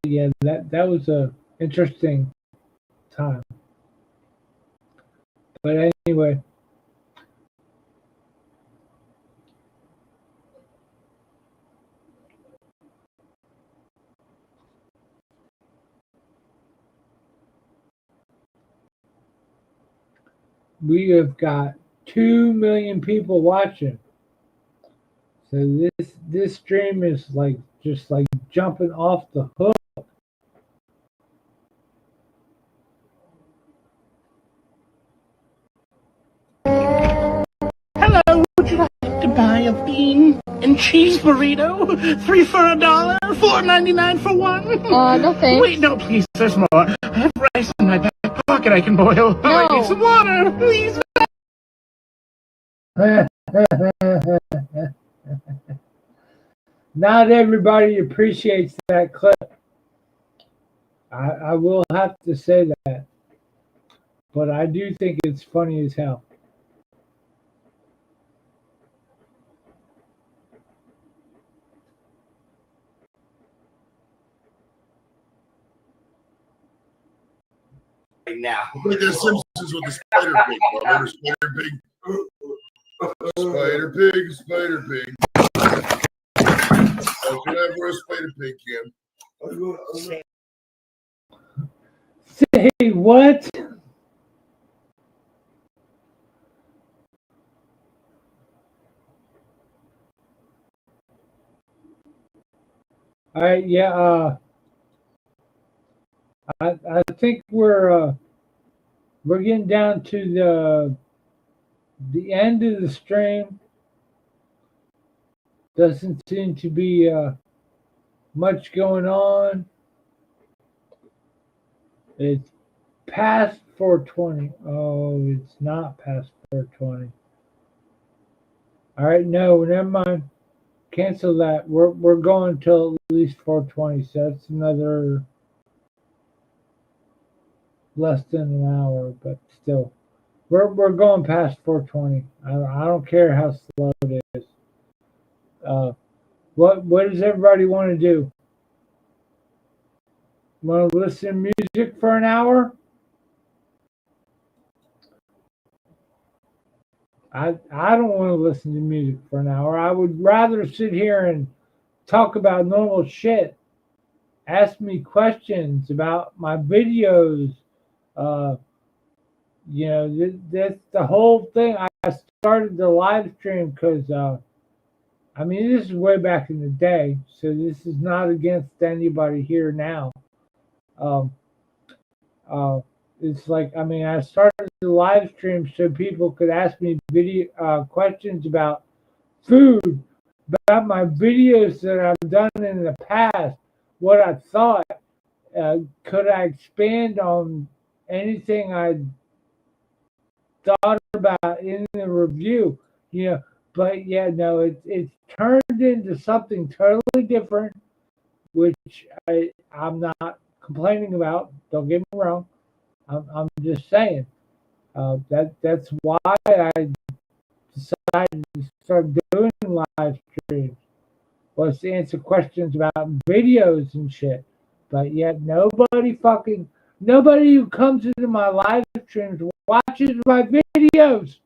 yeah, that was a interesting time. But anyway, we have got 2 million people watching. So this stream is like just like jumping off the hook. Hello, would you like to buy a bean and cheese burrito? 3 for $1, $4.99 for one. No thanks. Wait, no, please, there's more. I have rice in my back pocket I can boil. Oh, I need some water, please. Not everybody appreciates that clip. I will have to say that. But I do think it's funny as hell. Right now. Look at the Simpsons with the spider pig. Remember Spider Pig? Spider Pig, Spider Pig. That's what I have for a Spider Pig, Kim. Say what? All right, yeah. I think we're getting down to the end of the stream. Doesn't seem to be much going on. It's past 4:20. Oh, it's not past 4:20. All right, no, never mind. Cancel that. We're going till at least 4:20. So that's another less than an hour, but still, we're going past 4:20. I don't care how slow it is. What does everybody want to do? Want to listen to music for an hour? I don't want to listen to music for an hour. I would rather sit here and talk about normal shit. Ask me questions about my videos. You know, that's the whole thing. I started the live stream because, I mean, this is way back in the day, so this is not against anybody here now. It's like, I mean, I started the live stream so people could ask me video questions about food, about my videos that I've done in the past, what I thought. Could I expand on anything I thought about in the review? You know, But yeah, no, it's turned into something totally different, which I'm not complaining about. Don't get me wrong. I'm just saying that's why I decided to start doing live streams, was to answer questions about videos and shit. But yet nobody who comes into my live streams watches my videos.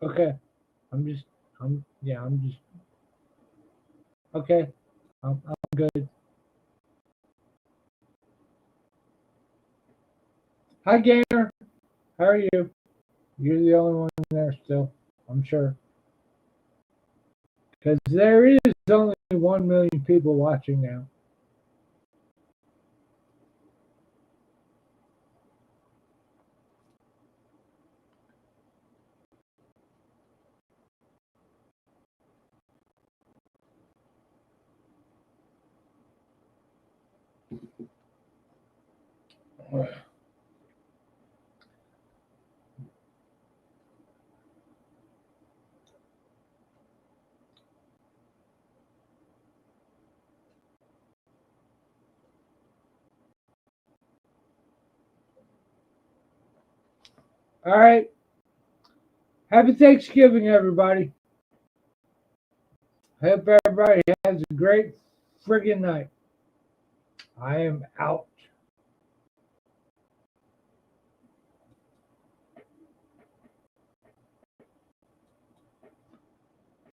Okay. I'm just okay. I'm good. Hi Gainer. How are you? You're the only one there still, I'm sure. Because there is only 1 million people watching now. All right. Happy Thanksgiving, everybody. Hope everybody has a great friggin' night. I am out.